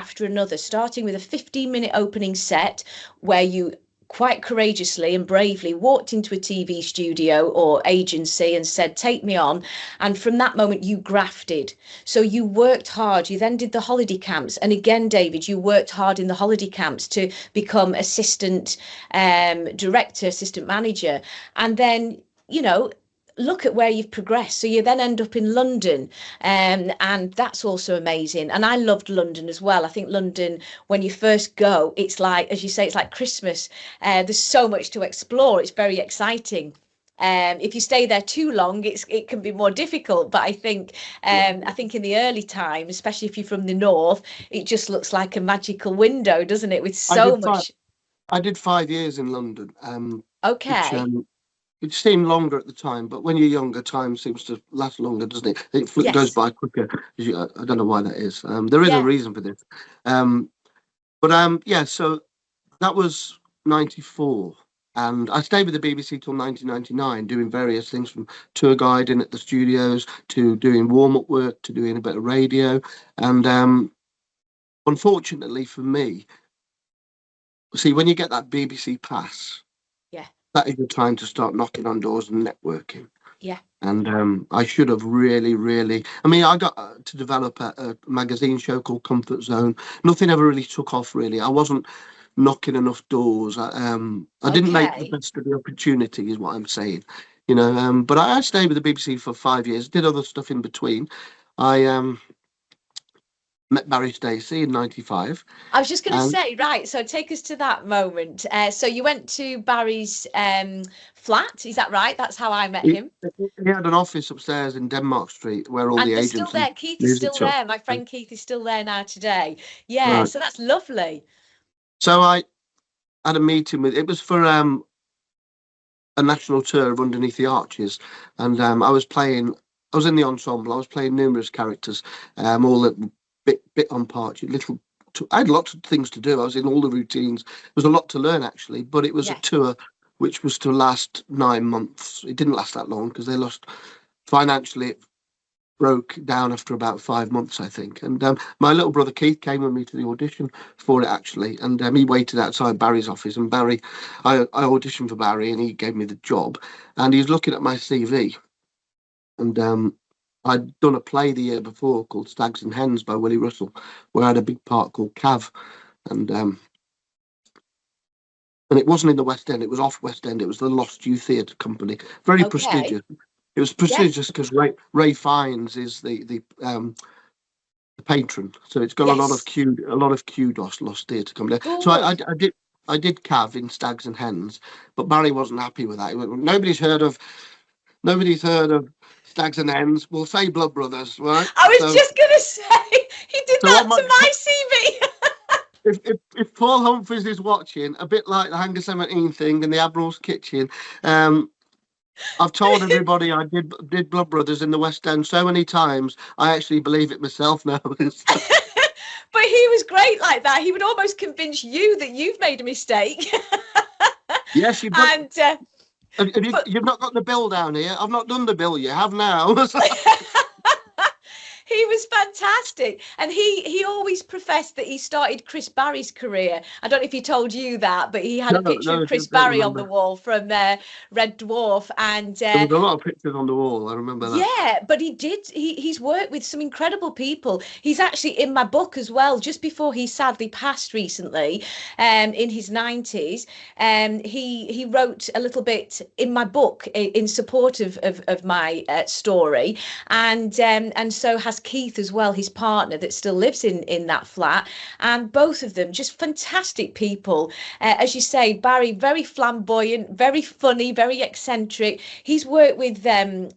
starting with a 15-minute opening set where you quite courageously and bravely walked into a TV studio or agency and said, take me on. And from that moment, you grafted. So you worked hard. You then did the holiday camps. And again, David, you worked hard in the holiday camps to become assistant director, assistant manager. And then, look at where you've progressed. So you then end up in London, and that's also amazing. And I loved London as well. I think London, when you first go, it's like, as you say, it's like Christmas. There's so much to explore. It's very exciting. If you stay there too long, it can be more difficult. But I think in the early time, especially if you're from the north, it just looks like a magical window, doesn't it? With so much. I did 5 years in London. Okay. Which, it seemed longer at the time, but when you're younger, time seems to last longer, doesn't it? It goes Yes. by quicker. I don't know why that is. There is a Yeah. reason for this. Yeah, so that was 94. And I stayed with the BBC till 1999, doing various things from tour guiding at the studios to doing warm-up work to doing a bit of radio. And unfortunately for me, see, when you get that BBC pass, Yeah. that is the time to start knocking on doors and networking. Yeah. And I should have really. I mean, I got to develop a magazine show called Comfort Zone. Nothing ever really took off, really. I wasn't knocking enough doors. I didn't make the Okay. best of the opportunity, is what I'm saying. You know, but I stayed with the BBC for 5 years, did other stuff in between. I met Barry Stacey in '95. I was just going to And say, right, so take us to that moment. So you went to Barry's flat, is that right? That's how I met he, him. he had an office upstairs in Denmark Street where all And the they're still agents and there. Keith is music still shops. there. My friend Keith is still there now today. Yeah, Right. so that's lovely. So I had a meeting with, it was for a national tour of Underneath the Arches, and I was playing. I was in the ensemble. I was playing numerous characters, all at bit on part. Little. I had lots of things to do. I was in all the routines. There was a lot to learn actually, but it was a Yeah. tour which was to last 9 months. It didn't last that long because they lost financially. It broke down after about 5 months, I think. And my little brother Keith came with me to the audition for it actually, and he waited outside Barry's office. And I auditioned for Barry, and he gave me the job. And he was looking at my CV, and I'd done a play the year before called Stags and Hens by Willie Russell, where I had a big part called Cav, and it wasn't in the West End. It was off West End. It was the Lost Youth Theatre Company, very Okay. prestigious. It was Yes. prestigious because Ray Fiennes is the patron, so it's got Yes. a lot of kudos. Lost Theatre Company. So Good. I did Cav in Stags and Hens, but Barry wasn't happy with that. He went, nobody's heard of Stags and Hens. We'll say Blood Brothers, right? I was just going to say, he did So that what to my my CV. if Paul Humphries is watching, a bit like the Hangar 17 thing and the Admiral's Kitchen, I've told everybody I did Blood Brothers in the West End so many times, I actually believe it myself now. But he was great like that. He would almost convince you that you've made a mistake. Yes, you've got. And You've not got the bill down here. I've not done the bill. You have now. he was fantastic, and he always professed that he started Chris Barry's career. I don't know if he told you that, but he had a picture of Chris I don't Barry on the remember. wall from Red Dwarf, and There was a lot of pictures on the wall. I remember that. yeah, but he's worked with some incredible people. He's actually in my book as well, just before he sadly passed recently, in his 90s. He wrote a little bit in my book in support of my story, and so has Keith as well, his partner that still lives in that flat, and both of them just fantastic people. As you say, Barry, very flamboyant, very funny, very eccentric. He's worked with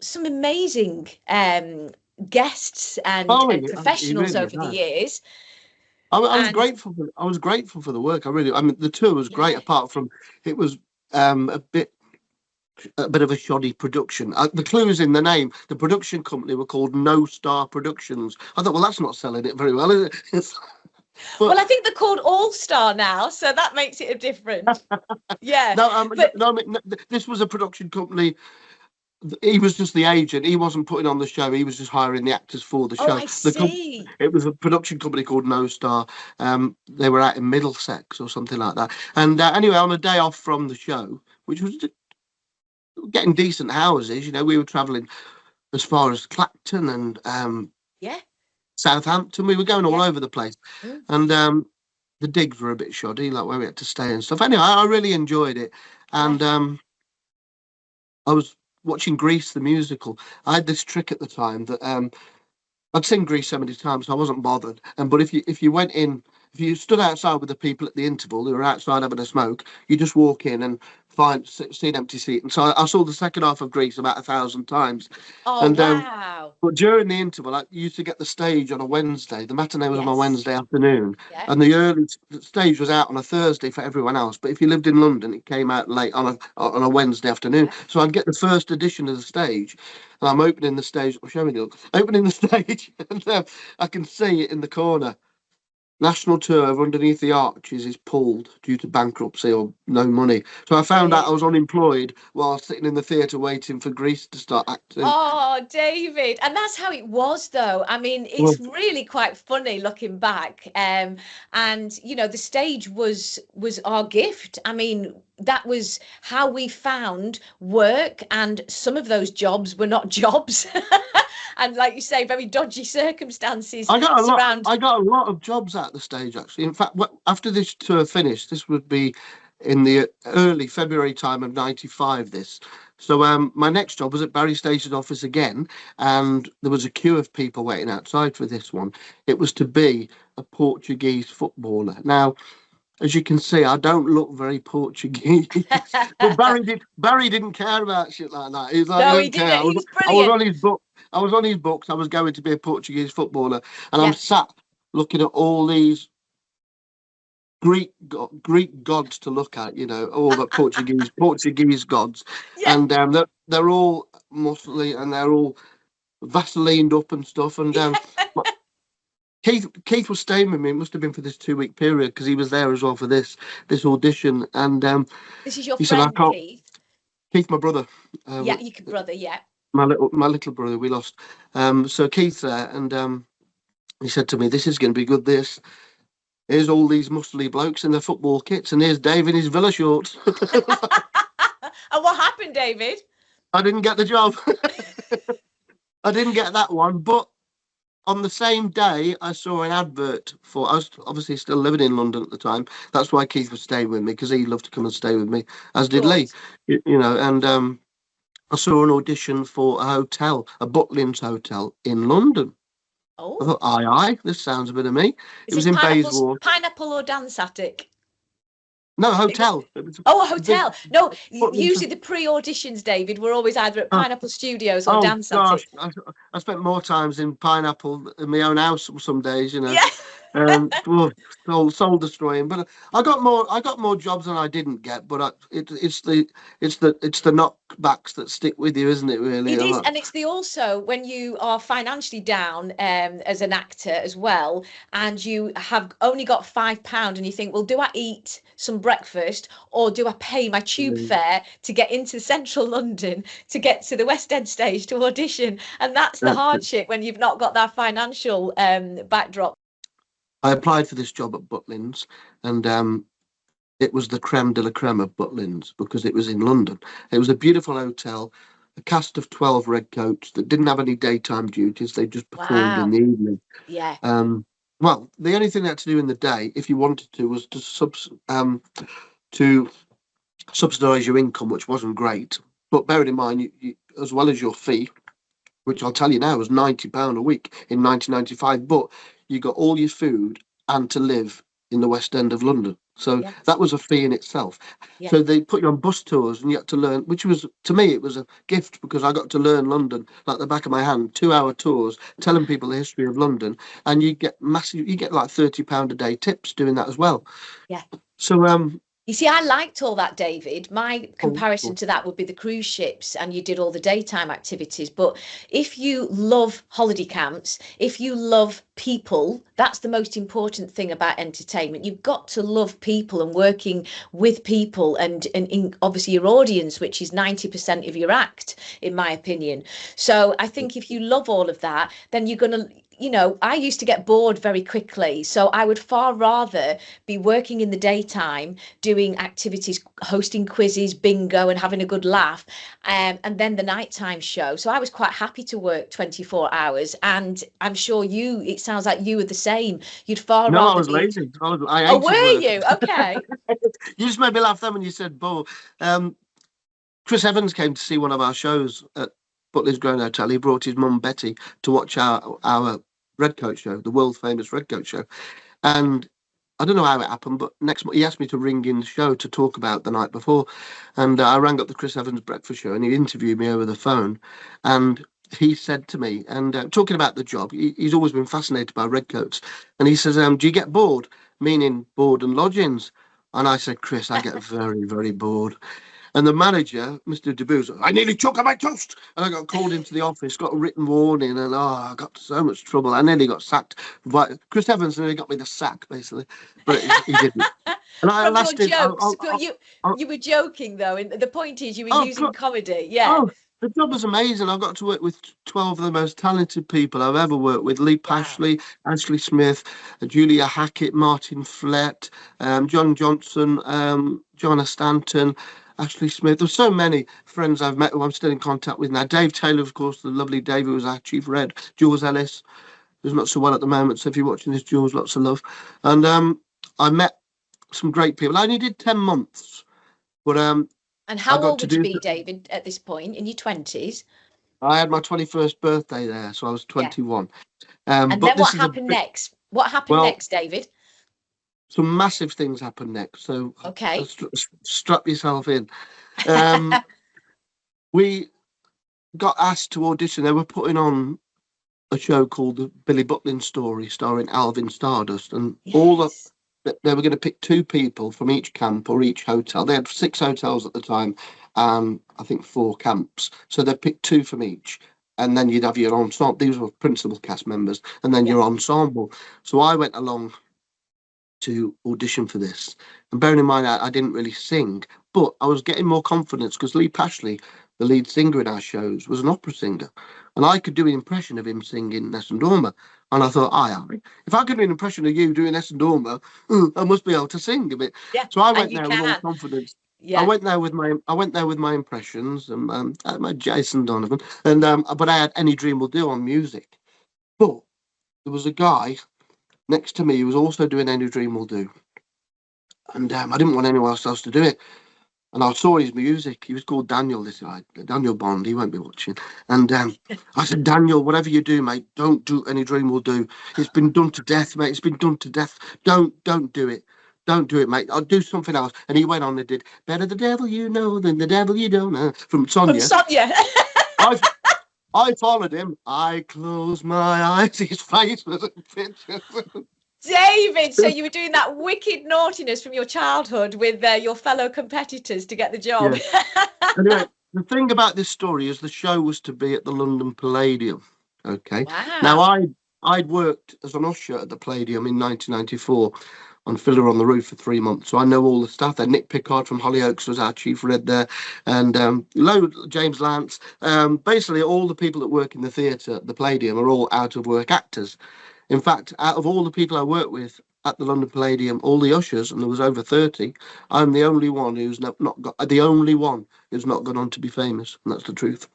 some amazing guests and He professionals really over the has. years. I was And grateful. I was grateful for the work. I mean, the tour was great. yeah, Apart from it was a bit of a shoddy production. The clue's in the name. The production company were called No Star Productions. I thought, well, that's not selling it very well, is it? well, I think they're called All Star now, so that makes it a different. Yeah, but This was a production company. He was just the agent. He wasn't putting on the show. He was just hiring the actors for the oh, show. I see. It was a production company called No Star. They were out in Middlesex or something like that. And anyway, on a day off from the show, which was getting decent houses, we were travelling as far as Clacton and Yeah, Southampton. We were going all yeah. over the place, Mm, and the digs were a bit shoddy, like where we had to stay and stuff. Anyway, I really enjoyed it, yeah. and I was watching Grease the musical. I had this trick at the time that I'd seen Grease so many times, so I wasn't bothered. But if you went in, if you stood outside with the people at the interval who were outside having a smoke, you just walk in, and see an empty seat. And so I saw the second half of Grease about 1,000 times. Oh, And wow. but during the interval, I used to get the stage on a Wednesday. The matinee was on a Yes. Wednesday afternoon, Yeah. and the stage was out on a Thursday for everyone else. But if you lived in London, it came out late on a Wednesday afternoon. Yeah. So I'd get the first edition of the stage, and I'm opening the stage. I'm showing you, opening the stage, and I can see it in the corner. National tour underneath the arches is pulled due to bankruptcy or no money. So I found out I was unemployed while sitting in the theatre waiting for Grease to start acting. Oh, David. And that's how it was, though. I mean, Well, it's really quite funny looking back. And you know, the stage was our gift. I mean, that was how we found work, and some of those jobs were not jobs. And like you say, very dodgy circumstances surround. I got a lot of jobs at the stage, actually. In fact, after this tour finished, this would be in the early February time of '95. This, so my next job was at Barry Station office again, and there was a queue of people waiting outside for this one. It was to be a Portuguese footballer. Now, as you can see, I don't look very Portuguese, but Barry didn't care about shit like that. He's like, I No, he don't care. didn't. He's I was on brilliant. his book. I was on his books. I was going to be a Portuguese footballer, and I'm Yeah. sat looking at all these Greek gods to look at. You know, all the Portuguese gods, Yeah. and they're all muscly and they're all Vaselined up and stuff. And Keith was staying with me. It must have been for this 2 week period because he was there as well for this audition. And This is your he said, "I friend, can't." Keith. Keith, my brother, Yeah, your brother. Yeah. my little brother, we lost. So Keith's there, and he said to me, "This is going to be good. Here's all these muscly blokes in their football kits, and here's Dave in his villa shorts." And what happened, David? I didn't get the job. I didn't get that one, but on the same day, I saw an advert for. I was obviously still living in London at the time. That's why Keith was staying with me because he loved to come and stay with me, as did Good. Lee. You know, and I saw an audition for a hotel, a Butlins hotel in London. I Oh, thought, aye, this sounds a bit of me. It is was this in Bayswater. pineapple or dance attic? No, It was. hotel. It was Oh, a a big hotel. No, Butlins. usually the pre-auditions, David, were always either at Oh, Pineapple Studios or oh Dance gosh, Attic. I spent more times in Pineapple in my own house some days, you know. Yeah. Oh, soul destroying. But I got more jobs than I didn't get. But it's the knockbacks that stick with you, isn't it? Really. It is, and it's the also when you are financially down as an actor as well, and you have only got £5, and you think, well, do I eat some breakfast or do I pay my tube fare to get into central London to get to the West End stage to audition? And that's the That's it. hardship when you've not got that financial backdrop. I applied for this job at Butlins, and it was the creme de la creme of Butlins because it was in London. It was a beautiful hotel, a cast of 12 redcoats that didn't have any daytime duties. They just performed in Wow. the evening. Yeah. Well, the only thing they had to do in the day, if you wanted to, was to subsidise your income, which wasn't great. But bearing in mind, you, as well as your fee, which I'll tell you now was £90 a week in 1995, but you got all your food and to live in the West End of London. So Yes. that was a fee in itself. Yeah. So they put you on bus tours and you had to learn, which was, to me, it was a gift because I got to learn London like the back of my hand, 2 hour tours, telling people the history of London. And you get like £30 a day tips doing that as well. Yeah. So, You see, I liked all that, David. My oh, comparison to that would be the cruise ships, and you did all the daytime activities. But if you love holiday camps, if you love people, that's the most important thing about entertainment. You've got to love people and working with people and in obviously your audience, which is 90% of your act, in my opinion. So I think if you love all of that, then you're going to, you know, I used to get bored very quickly. So I would far rather be working in the daytime, doing activities, hosting quizzes, bingo, and having a good laugh, and then the nighttime show. So I was quite happy to work 24 hours. And I'm sure it sounds like you were the same. You'd far no, I rather was be. lazy. I Oh, hated were work. you? Okay. You just made me laugh then when you said bore. Chris Evans came to see one of our shows at Butler's Grown Hotel. He brought his mum Betty to watch our Redcoat show, the world famous Redcoat show, and I don't know how it happened, but next month he asked me to ring in the show to talk about the night before, and I rang up the Chris Evans Breakfast Show, and he interviewed me over the phone, and he said to me, and talking about the job, he's always been fascinated by redcoats, and he says, "Do you get bored?" Meaning board and lodgings. And I said, "Chris, I get very, very bored." And the manager, Mr. DeBoo's, I nearly choked on my toast. And I got called into the office, got a written warning, and I got so much trouble. I nearly got sacked. But Chris Evans nearly got me the sack, basically. But he didn't. And I From your lasted. jokes. But you were joking though, and the point is you were using God, comedy. Yeah. oh, the job was amazing. I got to work with 12 of the most talented people I've ever worked with. Lee Wow. Pashley, Ashley Smith, Julia Hackett, Martin Flett, John Johnson, Joanna Stanton, Ashley Smith. There's so many friends I've met who I'm still in contact with now. Dave Taylor, of course, the lovely Dave who was our chief red. Jules Ellis, who's not so well at the moment. So if you're watching this, Jules, lots of love. And I met some great people. I only did 10 months, but And I how got old to would you do. be, David, at this point? In your 20s? I had my 21st birthday there, so I was Yeah. 21. And But then this what is a happened bit, next? What happened well, next, David? some massive things happened next. So Okay. strap yourself in. Um, we got asked to audition. They were putting on a show called The Billy Butlin Story, starring Alvin Stardust, and Yes. they were going to pick two people from each camp or each hotel. They had 6 hotels at the time, and I think 4 camps. So they picked 2 from each, and then you'd have your ensemble. These were principal cast members, and then Yeah. your ensemble. So I went along to audition for this. And bearing in mind, I didn't really sing, but I was getting more confidence because Lee Pashley, the lead singer in our shows, was an opera singer. And I could do an impression of him singing Nessun Dorma. And I thought, if I could do an impression of you doing Nessun Dorma, I must be able to sing a bit. Yeah. So I And went you there with all can. confidence. I Yeah. went there with my impressions and I had my Jason Donovan, and but I had Any Dream Will Do on music. But there was a guy next to me who was also doing Any Dream Will Do, and I didn't want anyone else to do it. And I saw his music. He was called Daniel, this guy, Daniel Bond. He won't be watching. And I said, Daniel, whatever you do, mate, don't do Any Dream Will Do. It's been done to death, mate. It's been done to death. Don't do it. Don't do it, mate. I'll do something else. And he went on and did Better the Devil You Know Than the Devil You Don't Know from From Sonia. Sonia. I followed him. I closed my eyes. His face was a picture. David, so you were doing that wicked naughtiness from your childhood with your fellow competitors to get the job. Yeah. Anyway, the thing about this story is the show was to be at the London Palladium. Okay. Wow. Now I'd worked as an usher at the Palladium in 1994 on Fiddler on the Roof for 3 months, so I know all the staff there. Nick Pickard from Hollyoaks was our chief red there, and James Lance. Basically, all the people that work in the theatre at the Palladium are all out of work actors. In fact, out of all the people I worked with at the London Palladium, all the ushers, and there was over 30, I'm the only one who's not got the only one who's not gone on to be famous, and that's the truth.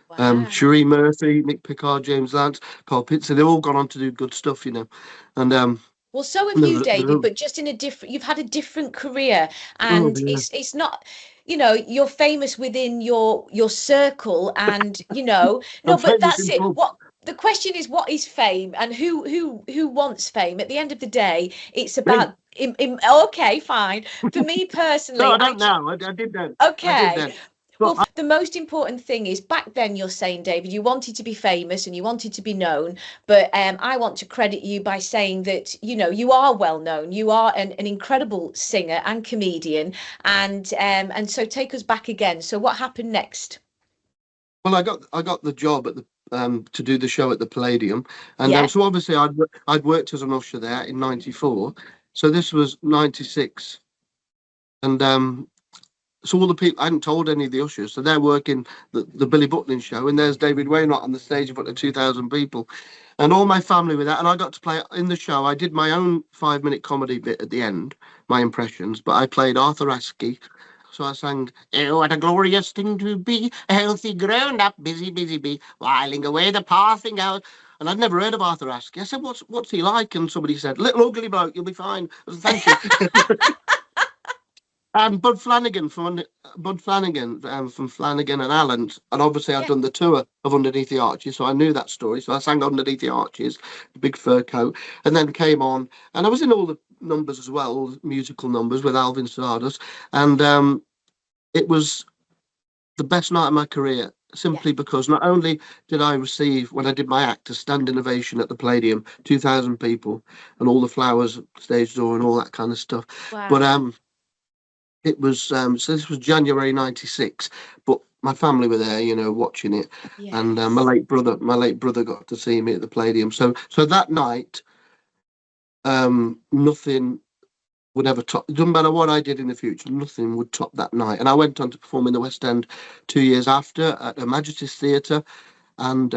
Wow. Cherie Murphy, Nick Pickard, James Lance, Carl Pitzer, they've all gone on to do good stuff, you know. And well, so have you, David, but just in a different. You've had a different career, and it's not. You're famous within your circle, and no, but that's it. What the question is, what is fame, and who wants fame? At the end of the day, it's about. Okay, fine. For me personally, no, I don't know. I did then. Okay. I did then. Well, the most important thing is back then you're saying, David, you wanted to be famous and you wanted to be known, but I want to credit you by saying that, you are well known. You are an incredible singer and comedian. And so take us back again. So what happened next? Well, I got the job at the to do the show at the Palladium, and Yeah. so obviously I'd worked as an usher there in '94, so this was '96, and so all the people I hadn't told any of the ushers, so they're working the Billy Butlin show, and there's David Wainwright on the stage in front of 2,000 people, and all my family were there, and I got to play in the show. I did my own 5-minute comedy bit at the end, my impressions, but I played Arthur Askey. So I sang, "Oh, what a glorious thing to be, a healthy, grown-up, busy, busy bee, whiling away the passing out." And I'd never heard of Arthur Askey. I said, "What's he like?" And somebody said, "Little ugly bloke, you'll be fine." I said, "Thank you." And Bud Flanagan from Flanagan and Allen, and obviously I'd Yeah. done the tour of Underneath the Arches, so I knew that story. So I sang Underneath the Arches, the big fur coat, and then came on, and I was in all the numbers as well, all the musical numbers with Alvin Stardust, and it was the best night of my career. Yeah. Simply because not only did I receive, when I did my act, a standing ovation at the Palladium, 2,000 people, and all the flowers, stage door, and all that kind of stuff, but Wow. it was so this was January '96, but my family were there, watching it, and Yes. my late brother got to see me at the Palladium. So that night, nothing would ever top. It doesn't matter what I did in the future, nothing would top that night. And I went on to perform in the West End 2 years after at Her Majesty's Theatre, and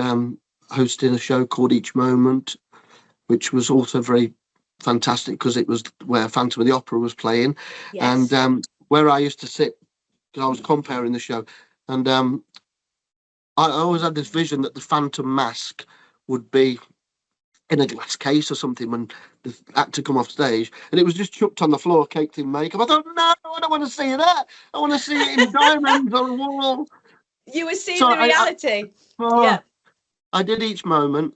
hosting a show called Each Moment, which was also very fantastic because it was where Phantom of the Opera was playing, and Yes. where I used to sit because I was comparing the show, and I always had this vision that the Phantom mask would be in a glass case or something when the actor come off stage, and it was just chucked on the floor, caked in makeup. I thought, no, I don't want to see that. I want to see it in diamonds on the wall. You were seeing So the reality. oh, Yeah. I did Each Moment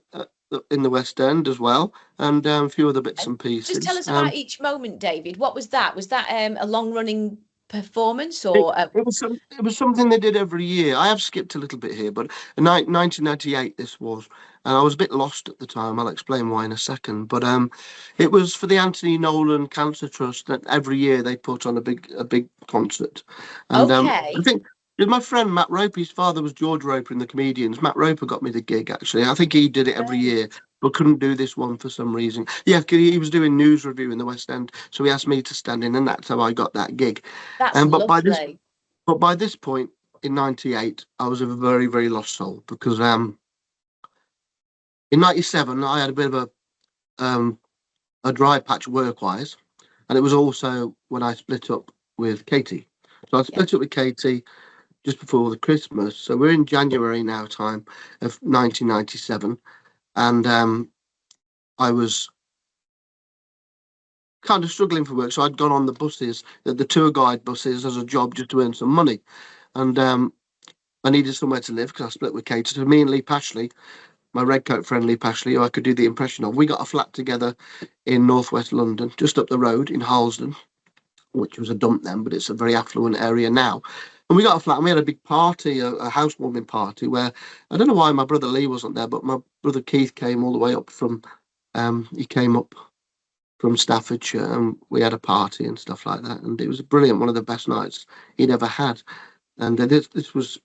in the West End as well, and a few other bits And and just tell pieces. us about Each Moment, David. What was that? Was that a long running performance It, or it was something they did every year. I have skipped a little bit here, but in 1998 this was, and I was a bit lost at the time. I'll explain why in a second. But it was for the Anthony Nolan Cancer Trust that every year they put on a big concert, and I okay? think. My friend Matt Roper, his father was George Roper in the Comedians. Matt Roper got me the gig, actually. I think he did it every Great. year, but couldn't do this one for some reason. Yeah, 'cause he was doing news review in the West End, so he asked me to stand in, and that's how I got that gig. That's And lovely. but by this point in '98, I was a very, very lost soul because in '97 I had a bit of a dry patch work-wise, and it was also when I split up with Katie. So I Yeah. split up with Katie just before the Christmas. So we're in January now, time of 1997, and I was kind of struggling for work. So I'd gone on the buses, the tour guide buses, as a job just to earn some money, and I needed somewhere to live because I split with Katie. So me and Lee Pashley, my redcoat friend Lee Pashley, who I could do the impression of, we got a flat together in northwest London, just up the road in Harlesden, which was a dump then, but it's a very affluent area now. And we got a flat and we had a big party, a housewarming party where I don't know why my brother Lee wasn't there, but my brother Keith came all the way up from, he came up from Staffordshire, and we had a party and stuff like that. And it was brilliant, one of the best nights he'd ever had. And this was,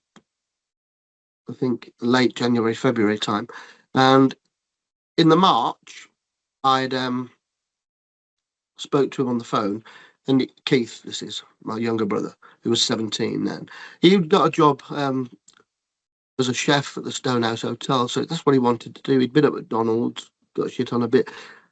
I think, late January, February time. And in the March, I'd spoke to him on the phone, and Keith, this is my younger brother, who was 17 then. He got a job as a chef at the Stonehouse Hotel, so that's what he wanted to do. He'd been at McDonald's, got shit on a bit,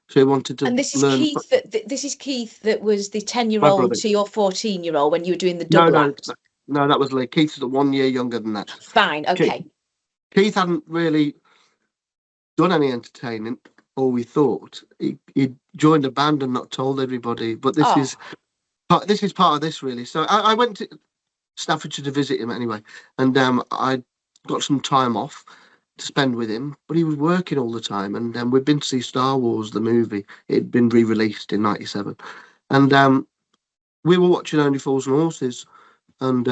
so he wanted And to this is learn. Keith. This is Keith. That was the 10-year My old brother. to your 14-year-old when you were doing the No, double no, act. no, that was Lee. Keith's 1 year younger than that. Fine. Okay. Keith hadn't really done any entertaining, or we thought. He'd joined a band and not told everybody, but Oh, this is part of this really. So I went to Staffordshire to visit him anyway, and I got some time off to spend with him, but he was working all the time. And we'd been to see Star Wars the movie. It had been re-released in '97, and we were watching Only Fools and Horses, and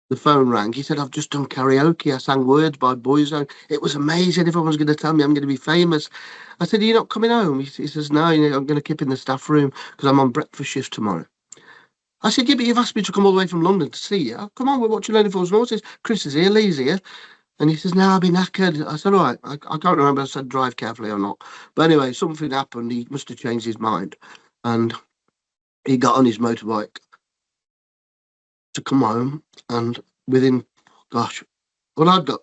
the phone rang. He said, "I've just done karaoke. I sang Words by Boyzone. It was amazing. Everyone's going to tell me I'm going to be famous." I said, "Are you not coming home?" He says, "No, I'm going to keep in the staff room because I'm on breakfast shift tomorrow." I said, "Yeah, but you've asked me to come all the way from London to see you. Come on, we're watching Only Fools and Horses. Chris is here, Lee's here." And he says, "No, I'll be knackered." I said, "All right." I can't remember if I said drive carefully or not. But anyway, something happened. He must have changed his mind. And he got on his motorbike to come home. And within, gosh, well, I'd got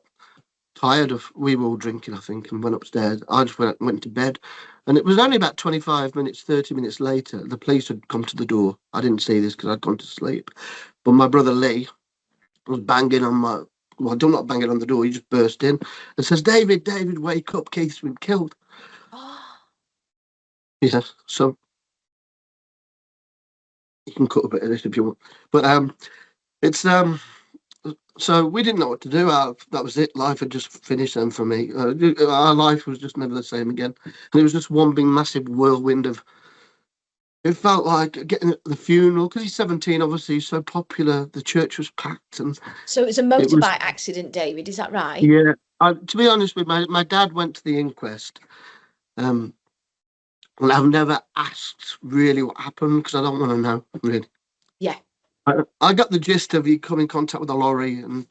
tired of, we were all drinking, I think, and went upstairs. I just went to bed. And it was only about 25 minutes, 30 minutes later, the police had come to the door. I didn't see this because I'd gone to sleep. But my brother Lee was banging on my, well, not banging on the door. He just burst in and says, David, David, wake up. Keith's been killed." oh, He says, so can cut a bit of this if you want. But it's so we didn't know what to do. That was it. Life had just finished then for me. Our life was just never the same again, and it was just one big massive whirlwind of. It felt like getting at the funeral because he's 17. Obviously, he's so popular. The church was packed, and So it was a it was motorbike accident, David. Is that right? yeah. To be honest with my dad went to the inquest. And I've never asked really what happened because I don't want to know really. Yeah. I got the gist of he come in contact with a lorry and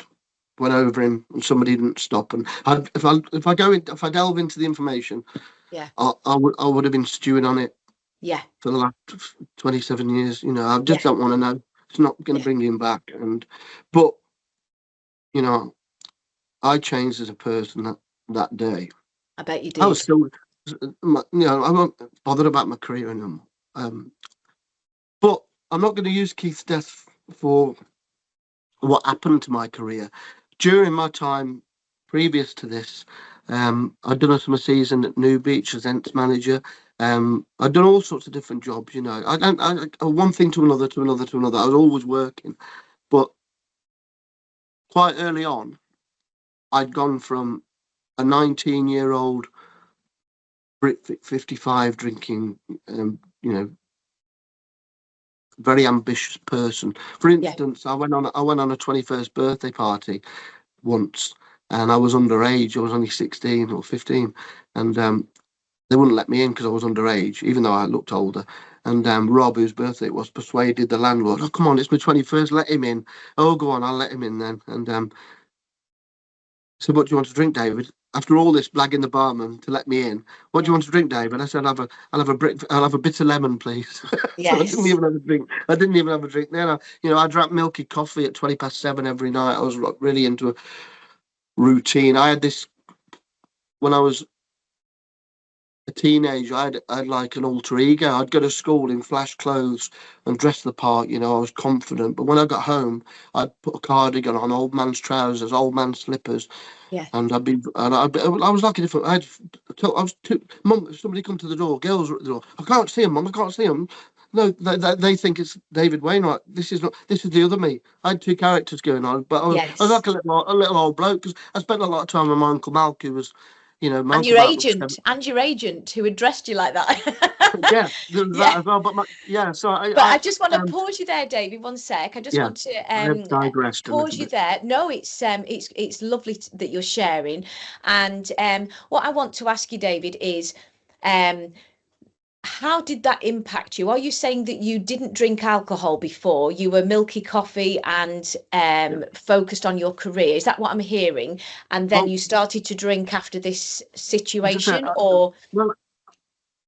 went over him, and somebody didn't stop. And if I delve into the information, Yeah. I would have been stewing on it. Yeah. For the last 27 years, I just don't want to know. It's not going to bring him back. But I changed as a person that day. I bet you did. I was still, I wasn't bothered about my career anymore. But I'm not going to use Keith's death for what happened to my career. During my time previous to this, I'd done a summer season at New Beach as Ents manager. I'd done all sorts of different jobs, one thing to another, to another, to another. I was always working. But quite early on, I'd gone from a 19-year-old Brit 55 drinking, very ambitious person. For instance, I went on a 21st birthday party once, and I was underage. I was only 16 or 15, and they wouldn't let me in because I was underage, even though I looked older. And Rob, whose birthday it was, persuaded the landlord, "Oh, come on, it's my 21st, let him in." "Oh, go on, I'll let him in then." And so, "What do you want to drink, David?" After all this blagging the barman to let me in, "What do you want to drink, David?" I said, I'll have a bitter lemon, please." Yes. So I didn't even have a drink. I didn't even have a drink. Then I drank milky coffee at 7:20 every night. I was really into a routine. I had this when I was a teenager. I had like an alter ego. I'd go to school in flash clothes and dress the part. I was confident. But when I got home, I'd put a cardigan on, old man's trousers, old man's slippers. Yeah. And I was like a different. Mum, somebody come to the door. Girls are at the door. "I can't see them, Mum. I can't see them." No, they think it's David Wainwright. This is the other me. I had two characters going on, but I was like a little old bloke because I spent a lot of time with my Uncle Malk, who was, my and your Uncle agent who addressed you like that. Yeah, there's that as well. But I just want to pause you there, David. One sec. I just want to I have digressed pause you there. No, it's lovely that you're sharing. And what I want to ask you, David, is how did that impact you? Are you saying that you didn't drink alcohol before? You were milky coffee and focused on your career. Is that what I'm hearing? And then you started to drink after this situation, or? Well,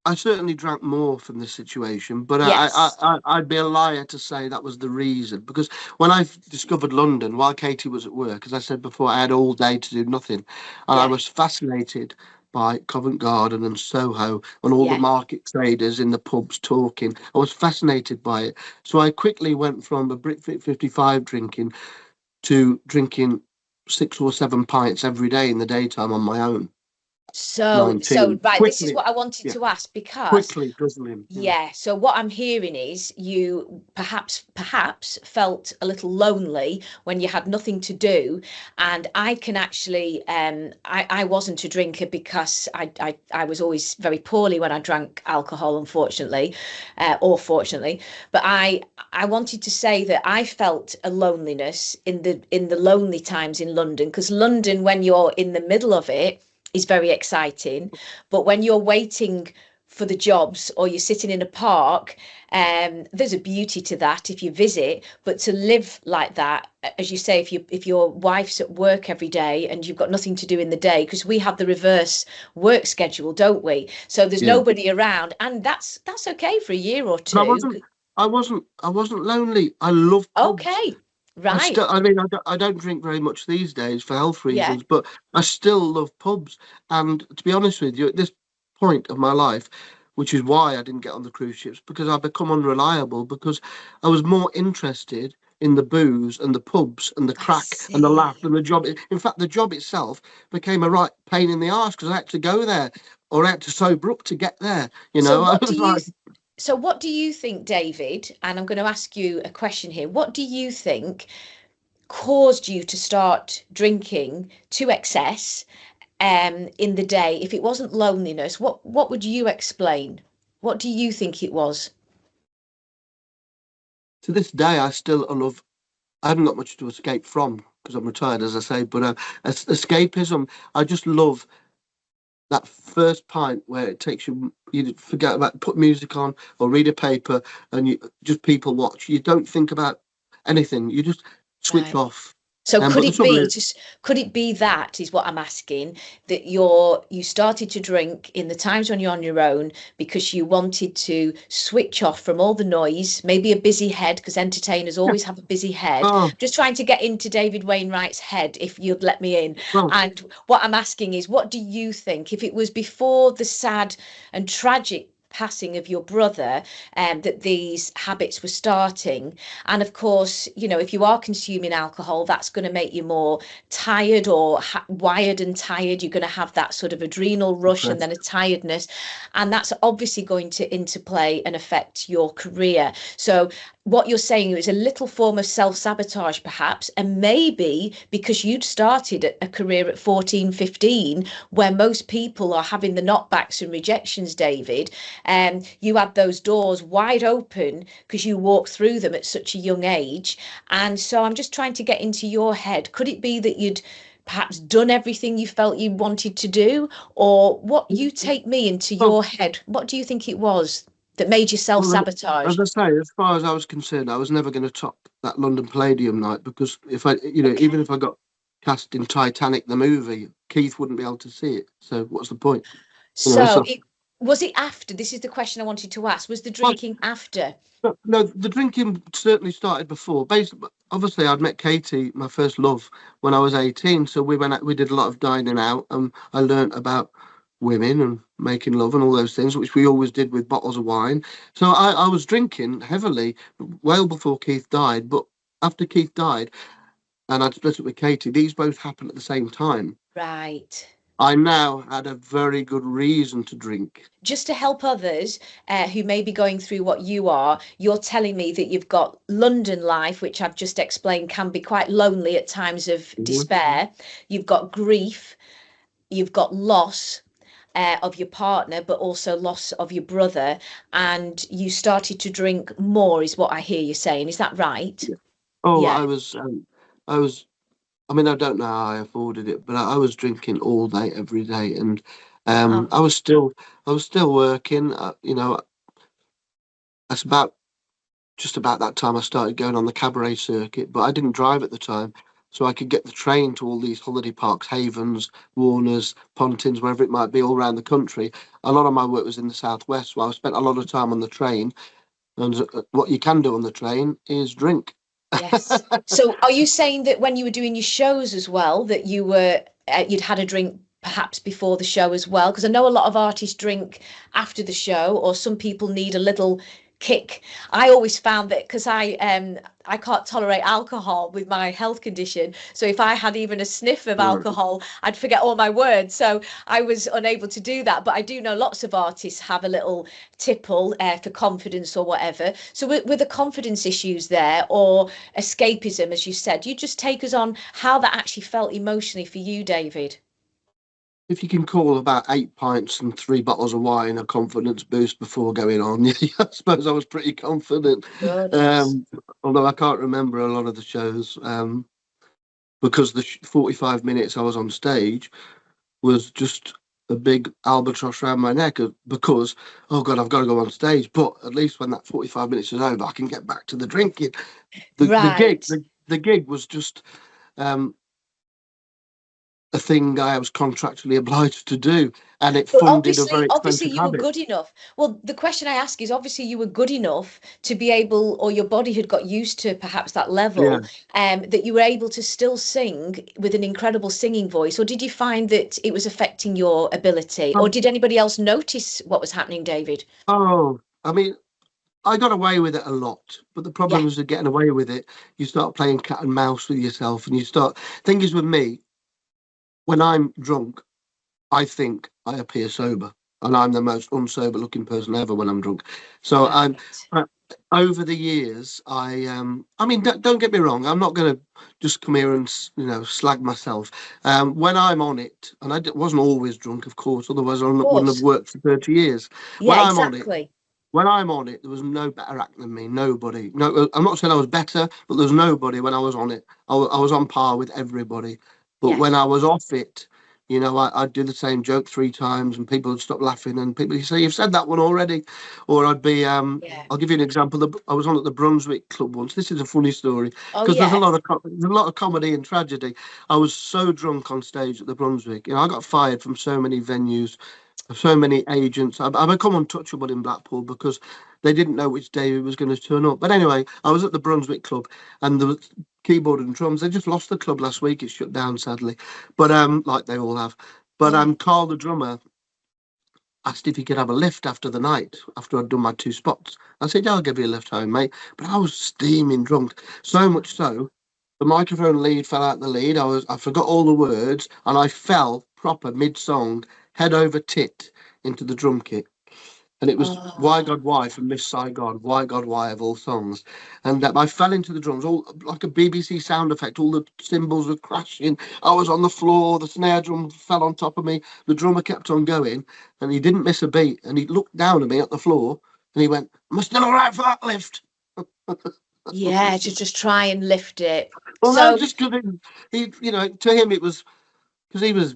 I certainly drank more from this situation, but Yes. I'd be a liar to say that was the reason. Because when I discovered London, while Katie was at work, as I said before, I had all day to do nothing, and I was fascinated by Covent Garden and Soho and all the market traders in the pubs talking. I was fascinated by it, so I quickly went from a Brit 55 drinking to drinking 6 or 7 pints every day in the daytime on my own. So right, quickly, this is what I wanted to ask, because quickly guzzling. So what I'm hearing is you perhaps felt a little lonely when you had nothing to do. And I can actually I wasn't a drinker because I was always very poorly when I drank alcohol, unfortunately, or fortunately. But I wanted to say that I felt a loneliness in the lonely times in London, because London, when you're in the middle of it, is very exciting, but when you're waiting for the jobs or you're sitting in a park, there's a beauty to that if you visit. But to live like that, as you say, if your wife's at work every day and you've got nothing to do in the day, because we have the reverse work schedule, don't we? So there's nobody around, and that's okay for a year or two. But I wasn't lonely. I love pubs. Okay. Right. I don't drink very much these days for health reasons, but I still love pubs. And to be honest with you, at this point of my life, which is why I didn't get on the cruise ships, because I've become unreliable, because I was more interested in the booze and the pubs and the crack and the laugh and the job. In fact, the job itself became a right pain in the arse because I had to go there, or I had to sober up to get there. So what do you think, David? And I'm going to ask you a question here. What do you think caused you to start drinking to excess in the day? If it wasn't loneliness, what would you explain? What do you think it was? To this day, I haven't got much to escape from because I'm retired, as I say, but escapism, I just love that first pint where it takes you forget about put music on or read a paper and you just people watch. You don't think about anything. You just switch Right. off. So But could the it trouble be is, just could it be that is what I'm asking, that you started to drink in the times when you're on your own because you wanted to switch off from all the noise, maybe a busy head, because entertainers yeah, always have a busy head. oh, Just trying to get into David Wainwright's head, if you'd let me in. well, And what I'm asking is, what do you think, if it was before the sad and tragic passing of your brother, that these habits were starting? And of course, if you are consuming alcohol, that's going to make you more tired or wired and tired. You're going to have that sort of adrenal rush and then a tiredness. And that's obviously going to interplay and affect your career. So what you're saying is a little form of self-sabotage perhaps, and maybe because you'd started a career at 14, 15, where most people are having the knockbacks and rejections, David, you had those doors wide open because you walked through them at such a young age. And so I'm just trying to get into your head. Could it be that you'd perhaps done everything you felt you wanted to do? Or what, you take me into well, your head, what do you think it was that made you well, self-sabotage? as I say, as far as I was concerned, I was never going to top that London Palladium night because if even Okay. if I got cast in Titanic the movie, Keith wouldn't be able to see it. So what's the point? So So it was it after? This is the question I wanted to ask. Was the well, drinking after? no, the drinking certainly started before. Basically, obviously, I'd met Katie, my first love, when I was 18. So we went out, we did a lot of dining out, and I learnt about women and making love and all those things, which we always did with bottles of wine. So I was drinking heavily well before Keith died. But after Keith died, and I'd split up with Katie, these both happened at the same time. Right. I now had a very good reason to drink. Just to help others who may be going through what you are, you're telling me that you've got London life, which I've just explained can be quite lonely at times of Mhm. despair. You've got grief, you've got loss of your partner, but also loss of your brother, and you started to drink more, is what I hear you saying. Is that right? Yeah. Oh, Yeah. I was I mean, I don't know how I afforded it, but I was drinking all day, every day, and Oh, I was still working. That's about just about that time I started going on the cabaret circuit, but I didn't drive at the time, so I could get the train to all these holiday parks, Havens, Warners, Pontins, wherever it might be, all around the country. A lot of my work was in the southwest, so I spent a lot of time on the train. And what you can do on the train is drink. yes. So are you saying that when you were doing your shows as well, that you'd had a drink perhaps before the show as well? Because I know a lot of artists drink after the show, or some people need a little kick. I always found that because I can't tolerate alcohol with my health condition. So if I had even a sniff of Right. alcohol, I'd forget all my words. So I was unable to do that. But I do know lots of artists have a little tipple for confidence or whatever. So with the confidence issues there, or escapism, as you said, you just take us on how that actually felt emotionally for you, David. If you can call about 8 pints and 3 bottles of wine a confidence boost before going on, yeah, I suppose I was pretty confident. Goodness. Um, Although I can't remember a lot of the shows, because the 45 minutes I was on stage was just a big albatross around my neck because, oh God, I've got to go on stage. But at least when that 45 minutes is over, I can get back to the drinking. Right. The gig was just um, a thing I was contractually obliged to do, and it But funded a very obviously expensive you were habit. good enough. Well, the question I ask is obviously you were good enough to be able, or your body had got used to perhaps that Yeah. level, that you were able to still sing with an incredible singing voice. Or did you find that it was affecting your ability? Or Um, did anybody else notice what was happening, David? I mean, I got away with it a lot, but the Yeah. problem is with getting away with it, you start playing cat and mouse with yourself, and you start. Thing is with me, when I'm drunk, I think I appear sober. and I'm the most unsober looking person ever when I'm drunk. So I'm Right. over the years, I mean, don't get me wrong. I'm not going to just come here and slag myself. When I'm on it, and wasn't always drunk, of course, otherwise I Of wouldn't have course. worked for 30 years. When Yeah, I'm on it, exactly. when I'm on it, there was no better act than me. Nobody. No, I'm not saying I was better, but there was nobody when I was on it. I was on par with everybody. But when Yes. I was off it, I'd do the same joke 3 times, and people would stop laughing, and people would say, "You've said that one already," or I'd be. Yeah. I'll give you an example. I was on at the Brunswick Club once. This is a funny story Oh, because there's a yeah. lot of comedy and tragedy. I was so drunk on stage at the Brunswick. I got fired from so many venues, so many agents. I become untouchable in Blackpool because they didn't know which day it was going to turn up. But anyway, I was at the Brunswick Club, and there was keyboard and drums. They just lost the club last week. It shut down sadly, but like they all have. But Mm. Carl, the drummer, asked if he could have a lift after the night, after I'd done my 2 spots. I said, "Yeah, I'll give you a lift home, mate." But I was steaming drunk, so much so the microphone lead fell out the lead. I forgot all the words, and I fell proper mid song, head over tit into the drum kit. And it was Why Oh, God Why from Miss Saigon, Why God Why of all songs. And I fell into the drums, all like a BBC sound effect. All the cymbals were crashing. I was on the floor. The snare drum fell on top of me. The drummer kept on going, and he didn't miss a beat. And he looked down at me at the floor, and he went, "Am I still all right for that lift?" yeah, to just try and lift it. Well, no, So, just because to him it was because he was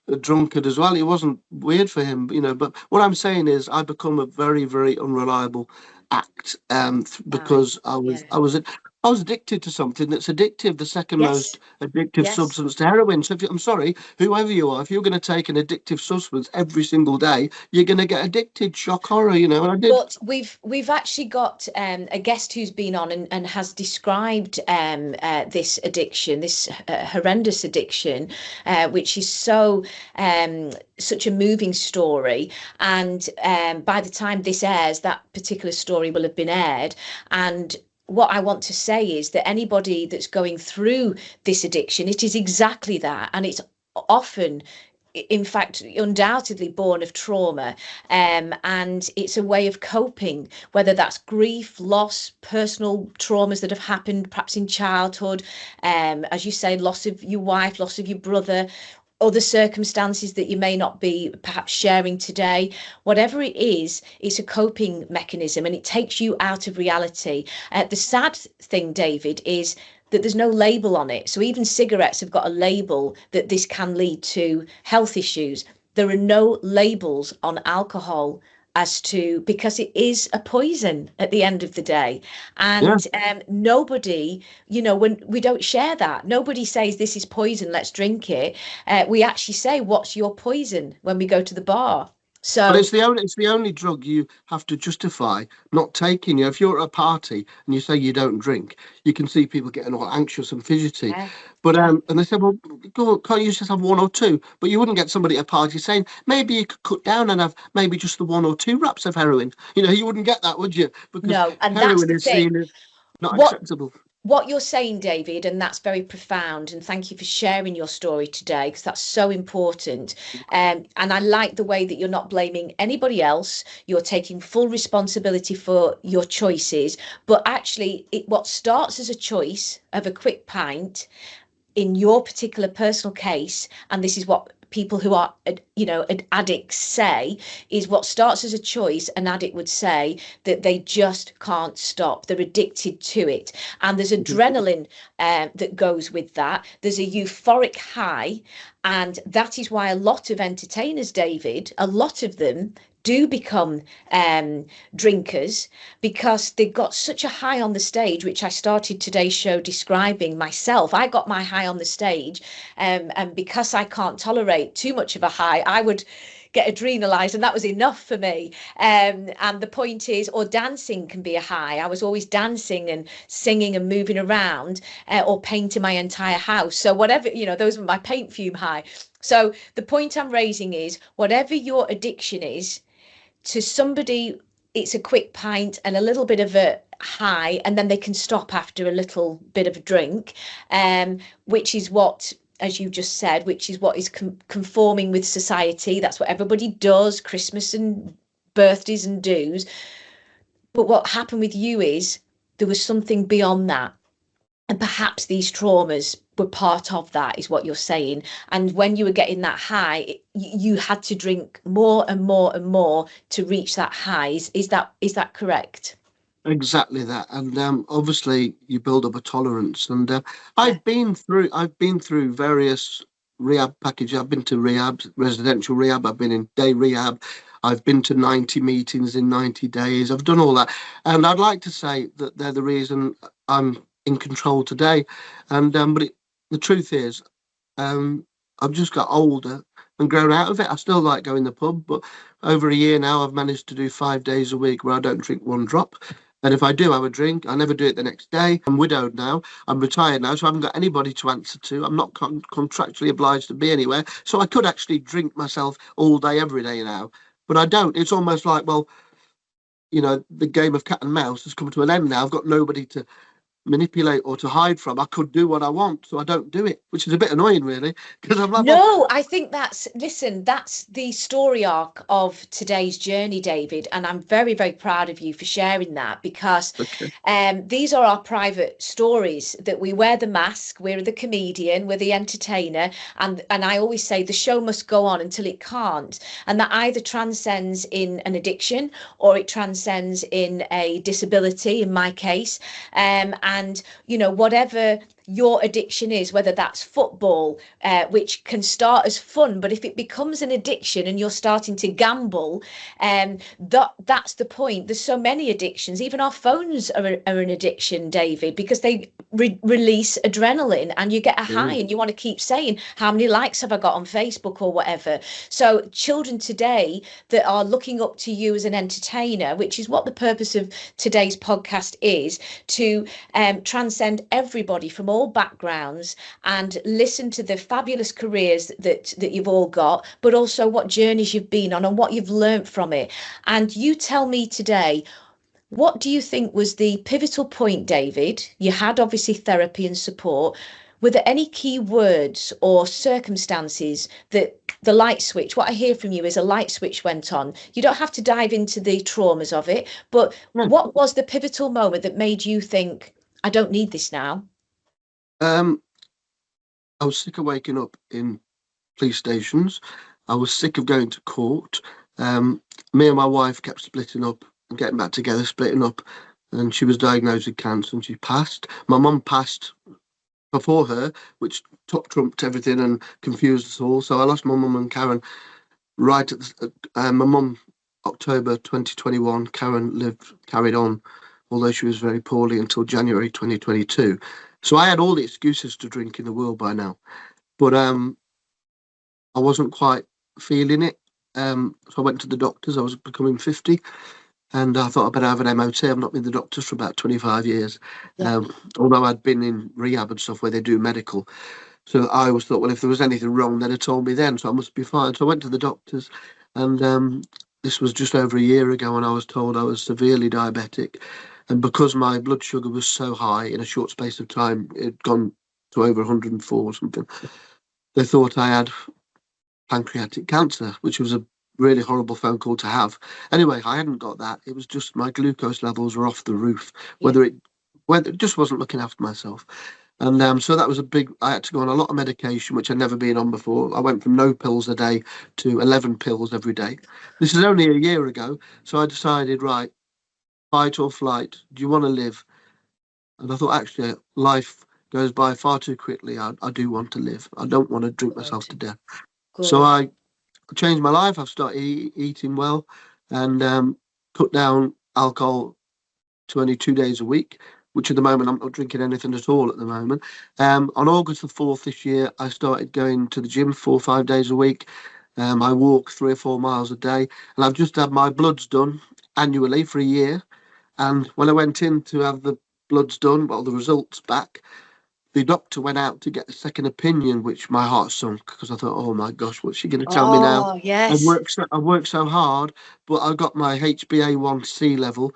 a drunkard as well. It wasn't weird for him, But what I'm saying is, I become a very, very unreliable act, right. because I was, Yeah. I was, I was addicted to something that's addictive, the second Yes. most addictive Yes. substance to heroin. So, I'm sorry, whoever you are, if you're going to take an addictive substance every single day, you're going to get addicted. Shock horror, And I did. But we've actually got a guest who's been on and has described this addiction, this horrendous addiction, which is such a moving story. And by the time this airs, that particular story will have been aired. And what I want to say is that anybody that's going through this addiction, it is exactly that, and it's often, in fact, undoubtedly born of trauma, and it's a way of coping, whether that's grief, loss, personal traumas that have happened perhaps in childhood, as you say, loss of your wife, loss of your brother, other circumstances that you may not be perhaps sharing today. Whatever it is, it's a coping mechanism, and it takes you out of reality. The sad thing, David, is that there's no label on it. So even cigarettes have got a label that this can lead to health issues. There are no labels on alcohol as to, because it is a poison at the end of the day. Yeah. And nobody, when we don't share that, nobody says this is poison, let's drink it. We actually say, what's your poison, when we go to the bar. But So it's the only drug you have to justify not taking. If you're at a party and you say you don't drink, you can see people getting all anxious and fidgety. yeah, But yeah. and they said, "Well, go on, can't you just have one or two?" But you wouldn't get somebody at a party saying, "Maybe you could cut down and have maybe just the 1 or 2 wraps of heroin." You wouldn't get that, would you? Because No, and that's heroin the is thing. seen as not What acceptable. what you're saying, David, and that's very profound. And thank you for sharing your story today, because that's so important. And I like the way that you're not blaming anybody else. You're taking full responsibility for your choices. But actually, what starts as a choice of a quick pint, in your particular personal case, and this is what people who are addicts say, is what starts as a choice, an addict would say that they just can't stop, they're addicted to it. And there's adrenaline that goes with that, there's a euphoric high. And that is why a lot of entertainers, David, a lot of them do become drinkers, because they got such a high on the stage, which I started today's show describing myself. I got my high on the stage, and because I can't tolerate too much of a high, I would get adrenalized, and that was enough for me. And the point is, or dancing can be a high. I was always dancing and singing and moving around, or painting my entire house. So whatever, those were my paint fume high. So the point I'm raising is, whatever your addiction is, to somebody, it's a quick pint and a little bit of a high, and then they can stop after a little bit of a drink, which is what as you just said, which is what is conforming with society. That's what everybody does, Christmas and birthdays and do's. But what happened with you is there was something beyond that. And perhaps these traumas were part of that, is what you're saying. And when you were getting that high, you had to drink more and more and more to reach that high. Is that correct? Exactly that, and obviously you build up a tolerance. And Yeah. I've been through various rehab packages. I've been to rehab, residential rehab. I've been in day rehab. I've been to 90 meetings in 90 days. I've done all that, and I'd like to say that they're the reason I'm in control today. And the truth is, um, I've just got older and grown out of it. I still like going to the pub, but over a year now, I've managed to do 5 days a week where I don't drink one drop. And if I do have a drink, I never do it the next day. I'm widowed now. I'm retired now, so I haven't got anybody to answer to. I'm not contractually obliged to be anywhere. So I could actually drink myself all day, every day now. But I don't. It's almost like, well, the game of cat and mouse has come to an end now. I've got nobody to manipulate or to hide from. I could do what I want, so I don't do it, which is a bit annoying, really, because I'm like, No, I think that's the story arc of today's journey, David, and I'm very, very proud of you for sharing that, because okay. these are our private stories, that we wear the mask, we're the comedian, we're the entertainer, and I always say the show must go on until it can't, and that either transcends in an addiction or it transcends in a disability, in my case, and whatever your addiction is, whether that's football, which can start as fun, but if it becomes an addiction and you're starting to gamble, that's the point. There's so many addictions. Even our phones are an addiction, David, because they release adrenaline and you get a high and you want to keep saying, how many likes have I got on Facebook or whatever. So children today that are looking up to you as an entertainer, which is what the purpose of today's podcast is, to transcend everybody from all backgrounds and listen to the fabulous careers that you've all got, but also what journeys you've been on and what you've learned from it. And you tell me today, what do you think was the pivotal point, David? You had obviously therapy and support. Were there any key words or circumstances that the light switch, what I hear from you is a light switch went on? You don't have to dive into the traumas of it, but what was the pivotal moment that made you think, I don't need this now? I was sick of waking up in police stations. I was sick of going to court. Me and my wife kept splitting up and getting back together, splitting up, and she was diagnosed with cancer and she passed. My mum passed before her, which trumped everything and confused us all. So I lost my mum and Karen right at my mum, October 2021. Karen carried on, although she was very poorly, until January 2022. So I had all the excuses to drink in the world by now, but I wasn't quite feeling it. So I went to the doctors. I was becoming 50, and I thought I'd better have an MOT. I've not been to the doctors for about 25 years, although I'd been in rehab and stuff where they do medical. So I always thought, well, if there was anything wrong, they'd have told me then, so I must be fine. So I went to the doctors, and this was just over a year ago, and I was told I was severely diabetic. And because my blood sugar was so high in a short space of time, it had gone to over 104 or something, they thought I had pancreatic cancer, which was a really horrible phone call to have. Anyway, I hadn't got that. It was just my glucose levels were off the roof, whether it just wasn't looking after myself. And so that was I had to go on a lot of medication, which I'd never been on before. I went from no pills a day to 11 pills every day. This is only a year ago. So I decided, right, fight or flight. Do you want to live? And I thought, actually, life goes by far too quickly. I do want to live. I don't want to drink myself to death. So I changed my life. I've started eating well and cut down alcohol to only 2 days a week, which at the moment I'm not drinking anything at all at the moment. On August the 4th this year, I started going to the gym 4 or 5 days a week. I walk 3 or 4 miles a day, and I've just had my bloods done annually for a year. And when I went in to have the bloods done, well, the results back, the doctor went out to get a second opinion, which my heart sunk because I thought, oh my gosh, what's she going to tell me now? Oh, yes. I worked so hard, but I got my HbA1c level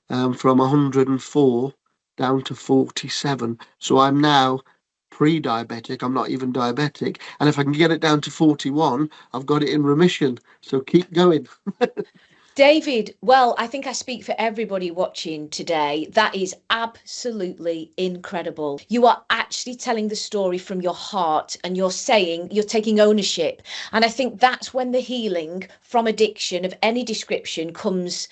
from 104 down to 47. So I'm now pre-diabetic. I'm not even diabetic. And if I can get it down to 41, I've got it in remission. So keep going. David, well, I think I speak for everybody watching today. That is absolutely incredible. You are actually telling the story from your heart, and you're saying you're taking ownership. And I think that's when the healing from addiction of any description comes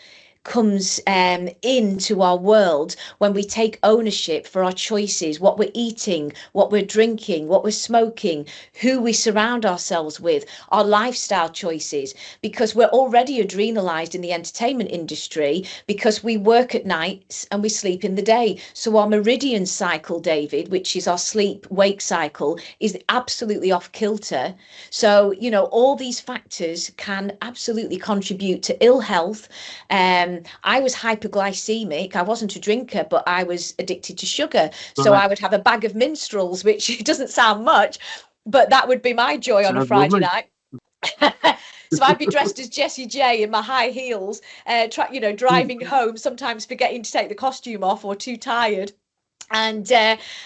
into our world, when we take ownership for our choices, what we're eating, what we're drinking, what we're smoking, who we surround ourselves with, our lifestyle choices, because we're already adrenalized in the entertainment industry, because we work at nights and we sleep in the day. So our meridian cycle, David, which is our sleep wake cycle, is absolutely off kilter. So, you know, all these factors can absolutely contribute to ill health. I was hyperglycemic. I wasn't a drinker, but I was addicted to sugar. So Right. I would have a bag of minstrels, which doesn't sound much, but that would be my joy on a Sounds Friday lovely. night. So I'd be dressed as Jessie J in my high heels, driving home, sometimes forgetting to take the costume off or too tired, and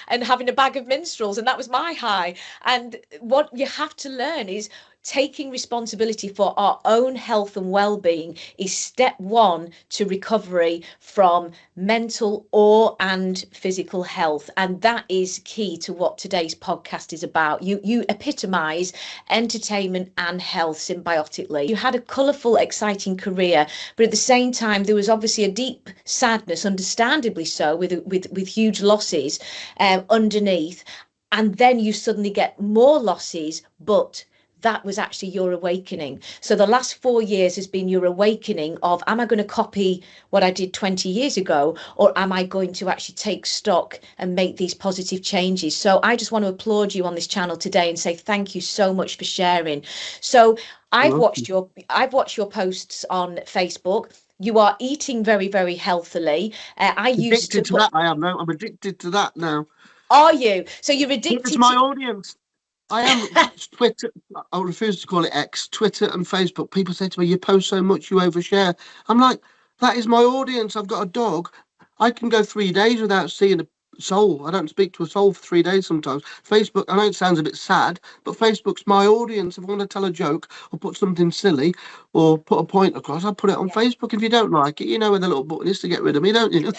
having a bag of minstrels, and that was my high. And what you have to learn is taking responsibility for our own health and well-being is step one to recovery from mental or and physical health. And that is key to what today's podcast is about. You epitomize entertainment and health symbiotically. You had a colorful, exciting career, but at the same time there was obviously a deep sadness, understandably so, with huge losses underneath. And then you suddenly get more losses, but that was actually your awakening. So the last 4 years has been your awakening of, am I going to copy what I did 20 years ago, or am I going to actually take stock and make these positive changes? So I just want to applaud you on this channel today and say thank you so much for sharing. So I've watched your posts on Facebook. You are eating very, very healthily. I used to Addicted to put. that, I am now. I'm addicted to that now. Are you? So you're It's addicted my to. audience. I am Twitter. I refuse to call it X. Twitter and Facebook. People say to me, "You post so much, you overshare." I'm like, that is my audience. I've got a dog. I can go 3 days without seeing a soul. I don't speak to a soul for 3 days sometimes. Facebook, I know it sounds a bit sad, but Facebook's my audience. If I want to tell a joke or put something silly or put a point across, I put it on Facebook. If you don't like it, you know where the little button is to get rid of me, don't you?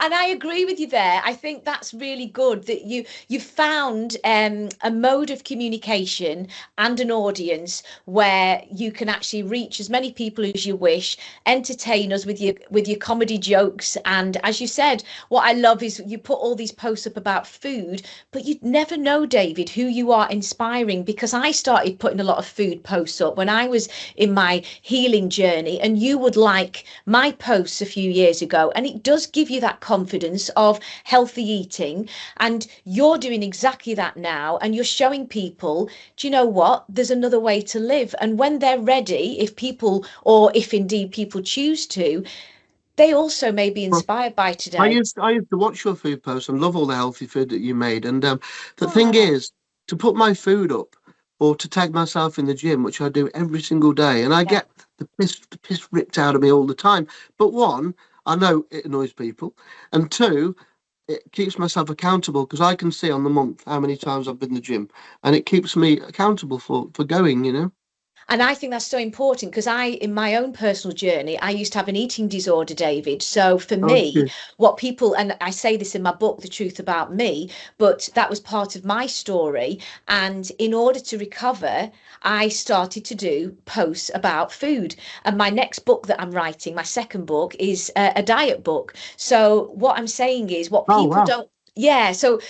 And I agree with you there. I think that's really good that you found a mode of communication and an audience where you can actually reach as many people as you wish, entertain us with your comedy jokes. And as you said, what I love is you put all these posts up about food, but you'd never know, David, who you are inspiring, because I started putting a lot of food posts up when I was in my healing journey, and you would like my posts a few years ago, and it does give you that confidence of healthy eating. And you're doing exactly that now, and you're showing people, do you know what, there's another way to live. And when they're ready, if people, or if indeed people choose to, they also may be inspired by I today. used I used to watch your food posts and love all the healthy food that you made. And the thing Oh, is, to put my food up or to tag myself in the gym, which I do every single day, and I yeah. get the piss ripped out of me all the time. But one, I know it annoys people, and two, it keeps myself accountable because I can see on the month how many times I've been in the gym, and it keeps me accountable for going. And I think that's so important, because in my own personal journey, I used to have an eating disorder, David. So for me, Okay. what people, and I say this in my book, The Truth About Me, but that was part of my story. And in order to recover, I started to do posts about food. And my next book that I'm writing, my second book, is a diet book. So what I'm saying is, what Oh people wow. don't. Yeah, so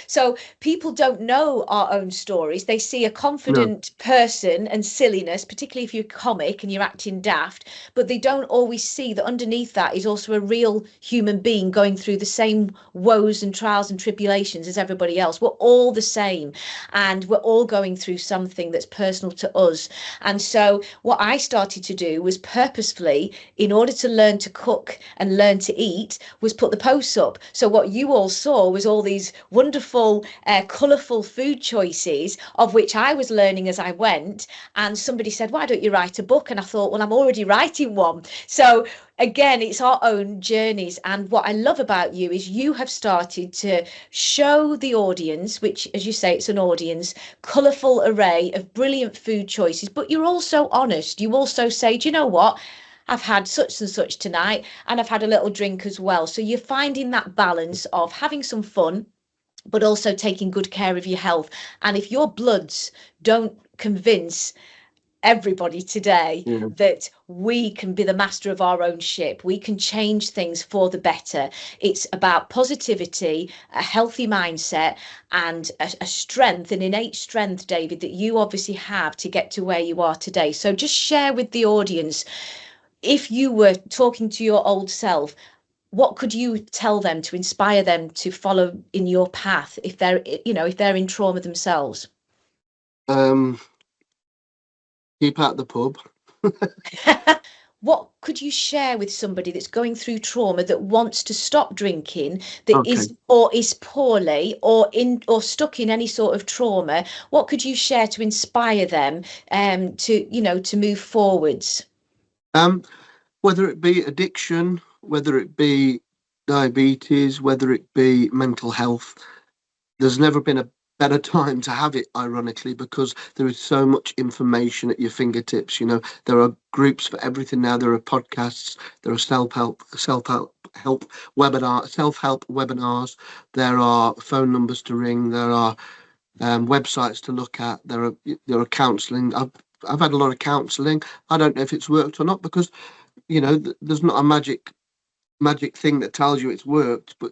people don't know our own stories. They see a No. confident person and silliness, particularly if you're comic and you're acting daft, but they don't always see that underneath that is also a real human being going through the same woes and trials and tribulations as everybody else. We're all the same, and we're all going through something that's personal to us. And so what I started to do was purposefully, in order to learn to cook and learn to eat, was put the posts up. So what you all saw was all these wonderful, colourful food choices, of which I was learning as I went. And somebody said, why don't you write a book? And I thought, well, I'm already writing one. So again, it's our own journeys. And what I love about you is you have started to show the audience, which, as you say, it's an audience, colourful array of brilliant food choices. But you're also honest. You also say, do you know what? I've had such and such tonight, and I've had a little drink as well. So you're finding that balance of having some fun, but also taking good care of your health. And if your bloods don't convince everybody today that we can be the master of our own ship, we can change things for the better. It's about positivity, a healthy mindset, and a strength, an innate strength, David, that you obviously have to get to where you are today. So just share with the audience, if you were talking to your old self, what could you tell them to inspire them to follow in your path if they're, if they're in trauma themselves? Keep out the pub. What could you share with somebody that's going through trauma, that wants to stop drinking, that is poorly or stuck in any sort of trauma? What could you share to inspire them to move forwards? Whether it be addiction, whether it be diabetes, whether it be mental health, there's never been a better time to have it, ironically, because there is so much information at your fingertips. There are groups for everything now. There are podcasts, there are self-help webinars, there are phone numbers to ring, there are websites to look at, there are counselling. I've had a lot of counselling. I don't know if it's worked or not, because there's not a magic thing that tells you it's worked, but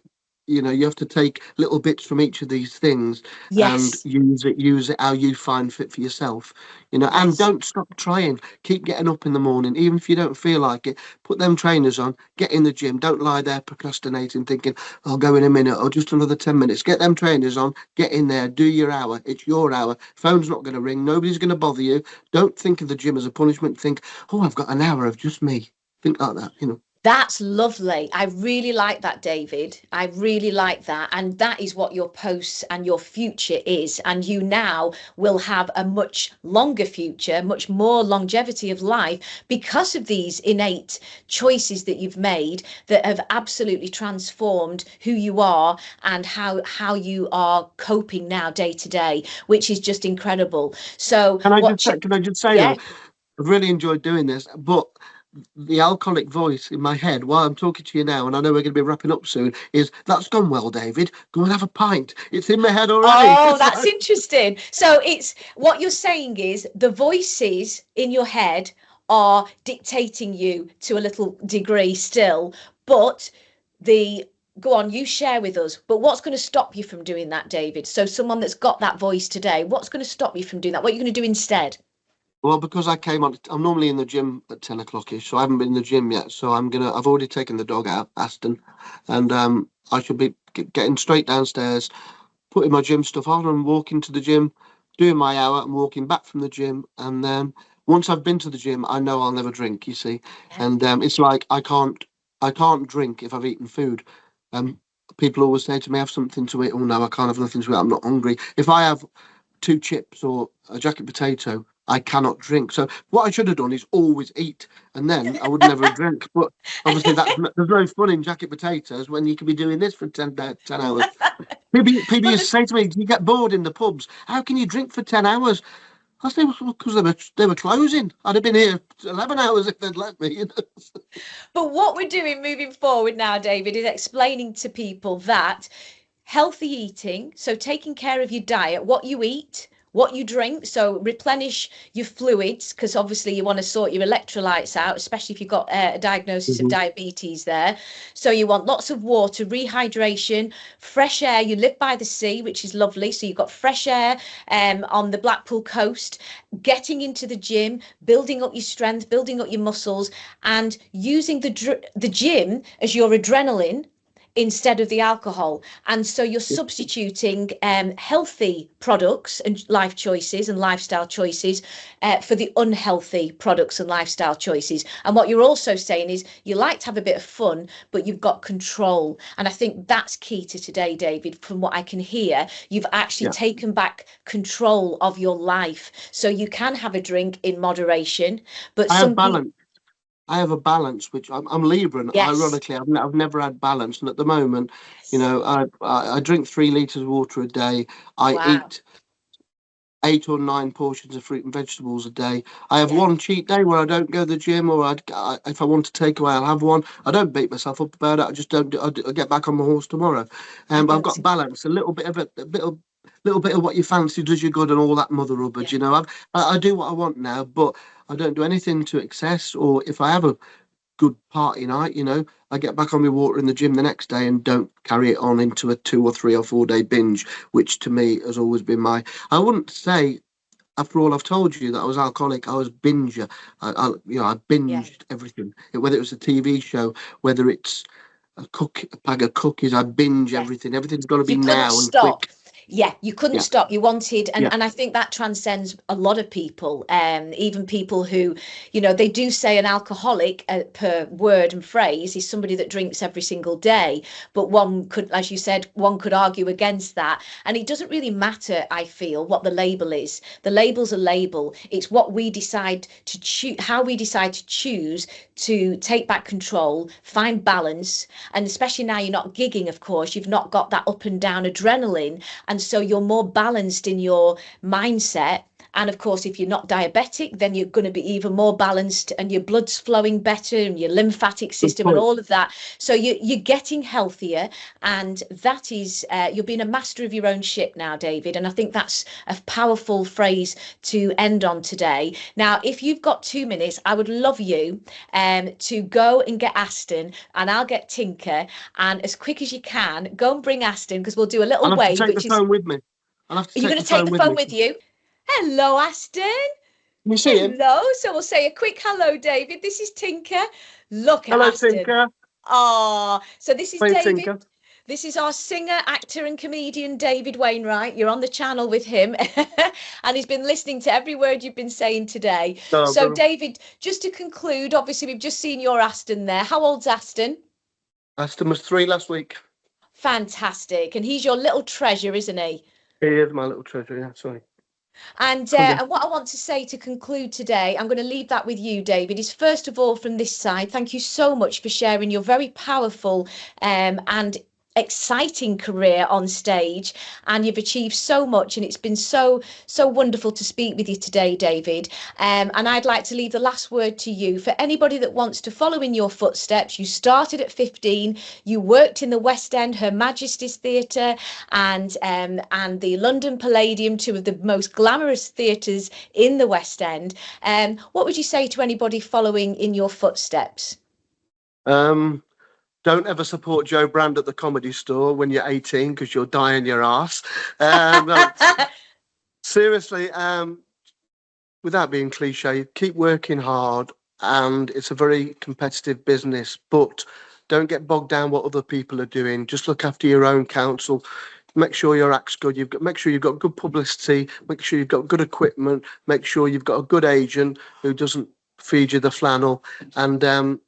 you have to take little bits from each of these things and use it how you find fit for yourself. And don't stop trying. Keep getting up in the morning, even if you don't feel like it. Put them trainers on, get in the gym. Don't lie there procrastinating, thinking I'll go in a minute or just another 10 minutes. Get them trainers on, get in there, do your hour. It's your hour. Phone's not going to ring, nobody's going to bother you. Don't think of the gym as a punishment. Think, oh, I've got an hour of just me. Think like that. That's lovely. I really like that, David. I really like that. And that is what your posts and your future is. And you now will have a much longer future, much more longevity of life, because of these innate choices that you've made that have absolutely transformed who you are and how you are coping now day to day, which is just incredible. So can I just say though, I've really enjoyed doing this, but the alcoholic voice in my head while I'm talking to you now, and I know we're going to be wrapping up soon, is, that's gone well, David. Go and have a pint. It's in my head already. Oh, that's interesting. So it's what you're saying is the voices in your head are dictating you to a little degree still, but go on, you share with us. But what's going to stop you from doing that, David? So someone that's got that voice today, what's going to stop you from doing that? What are you going to do instead? Well, because I'm normally in the gym at 10 o'clock-ish, so I haven't been in the gym yet. So I've already taken the dog out, Aston, and I should be getting straight downstairs, putting my gym stuff on and walking to the gym, doing my hour and walking back from the gym. And then once I've been to the gym, I know I'll never drink, you see. And it's like I can't drink if I've eaten food. People always say to me, have something to eat. Oh no, I can't have nothing to eat. I'm not hungry. If I have 2 chips or a jacket potato, I cannot drink. So what I should have done is always eat, and then I would never drink. But obviously, there's no fun in jacket potatoes when you could be doing this for 10 hours. People used to say to me, do you get bored in the pubs? How can you drink for 10 hours? I say, well, because they were closing. I'd have been here 11 hours if they'd let me. But what we're doing moving forward now, David, is explaining to people that healthy eating, so taking care of your diet, what you eat, what you drink, so replenish your fluids, because obviously you want to sort your electrolytes out, especially if you've got a diagnosis of diabetes there. So you want lots of water, rehydration, fresh air. You live by the sea, which is lovely, so you've got fresh air on the Blackpool coast, getting into the gym, building up your strength, building up your muscles, and using the gym as your adrenaline instead of the alcohol. And so you're substituting healthy products and life choices and lifestyle choices for the unhealthy products and lifestyle choices. And what you're also saying is you like to have a bit of fun, but you've got control. And I think that's key to today, David. From what I can hear, you've actually taken back control of your life. So you can have a drink in moderation, but I have some balance. I have a balance, which I'm Libra, and Yes. ironically, I've never had balance. And at the moment, I drink 3 litres of water a day. I Wow. eat 8 or 9 portions of fruit and vegetables a day. I have one cheat day where I don't go to the gym, or if I want to take away, I'll have one. I don't beat myself up about it. I just don't. I'll get back on my horse tomorrow. But I've got balance, a little bit of little bit of what you fancy does you good, and all that mother rubbers. I do what I want now, but I don't do anything to excess. Or if I have a good party night, I get back on my water in the gym the next day and don't carry it on into a 2 or 3 or 4 day binge, which to me has always been I wouldn't say, after all I've told you, that I was alcoholic. I was binger. I binged everything, whether it was a TV show, whether it's a bag of cookies. I binge everything. Everything's got to be now and quick. Yeah, you couldn't stop. You wanted, and I think that transcends a lot of people, even people who, they do say an alcoholic per word and phrase is somebody that drinks every single day. But one could, as you said, one could argue against that. And it doesn't really matter, I feel, what the label is. The label's a label. It's what we decide to choose, how we decide to choose to take back control, find balance. And especially now you're not gigging, of course, you've not got that up and down adrenaline. And so you're more balanced in your mindset. And of course, if you're not diabetic, then you're going to be even more balanced and your blood's flowing better and your lymphatic system and all of that. So you're getting healthier, and that is, you're being a master of your own ship now, David. And I think that's a powerful phrase to end on today. Now, if you've got 2 minutes, I would love you to go and get Aston, and I'll get Tinker. And as quick as you can, go and bring Aston, because we'll do a little wave. I'll have to take the phone with me. Are you going to take the phone with you? Hello, Aston. Can you see him? Hello. So we'll say a quick hello, David. This is Tinker. Look at Hello, Aston. Tinker. Oh, so this is David. Tinker. This is our singer, actor and comedian, David Wainwright. You're on the channel with him and he's been listening to every word you've been saying today. So David, just to conclude, obviously we've just seen your Aston there. How old's Aston? Aston was 3 last week. Fantastic. And he's your little treasure, isn't he? He is my little treasure, yeah, sorry. And what I want to say to conclude today, I'm going to leave that with you, David, is first of all from this side, thank you so much for sharing your very powerful and exciting career on stage, and you've achieved so much, and it's been so wonderful to speak with you today, David. And I'd like to leave the last word to you. For anybody that wants to follow in your footsteps, you started at 15, you worked in the West End, Her Majesty's Theatre, and the London Palladium, 2 of the most glamorous theatres in the West End. What would you say to anybody following in your footsteps? Don't ever support Joe Brand at the Comedy Store when you're 18, because you'll die in your arse. Seriously, without being cliche, keep working hard, and it's a very competitive business, but don't get bogged down what other people are doing. Just look after your own counsel. Make sure your act's good. Make sure you've got good publicity. Make sure you've got good equipment. Make sure you've got a good agent who doesn't feed you the flannel, and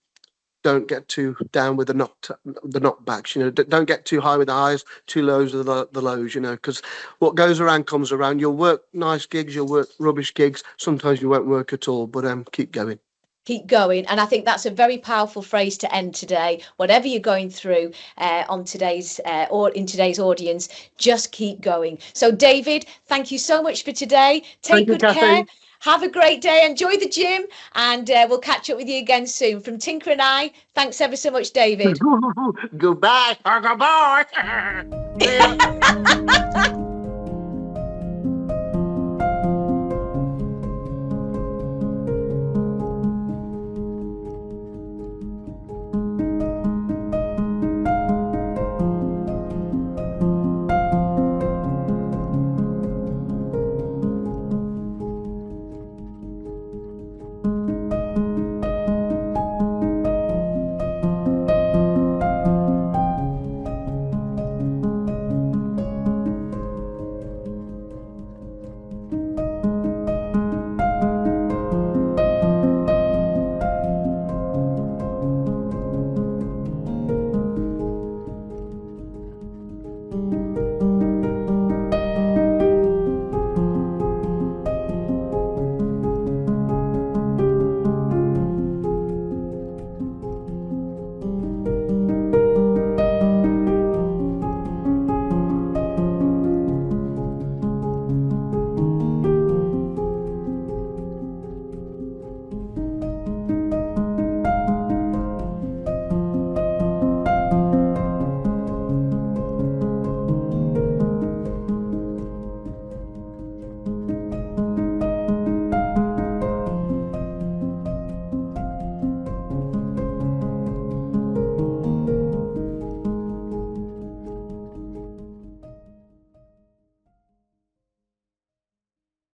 don't get too down with the knockbacks. Don't get too high with the highs, too low with the lows. Because what goes around comes around. You'll work nice gigs, you'll work rubbish gigs. Sometimes you won't work at all. But keep going. Keep going. And I think that's a very powerful phrase to end today. Whatever you're going through on today's or in today's audience, just keep going. So, David, thank you so much for today. Take good care. Have a great day. Enjoy the gym, and we'll catch up with you again soon. From Tinker and I, thanks ever so much, David. Goodbye. Goodbye.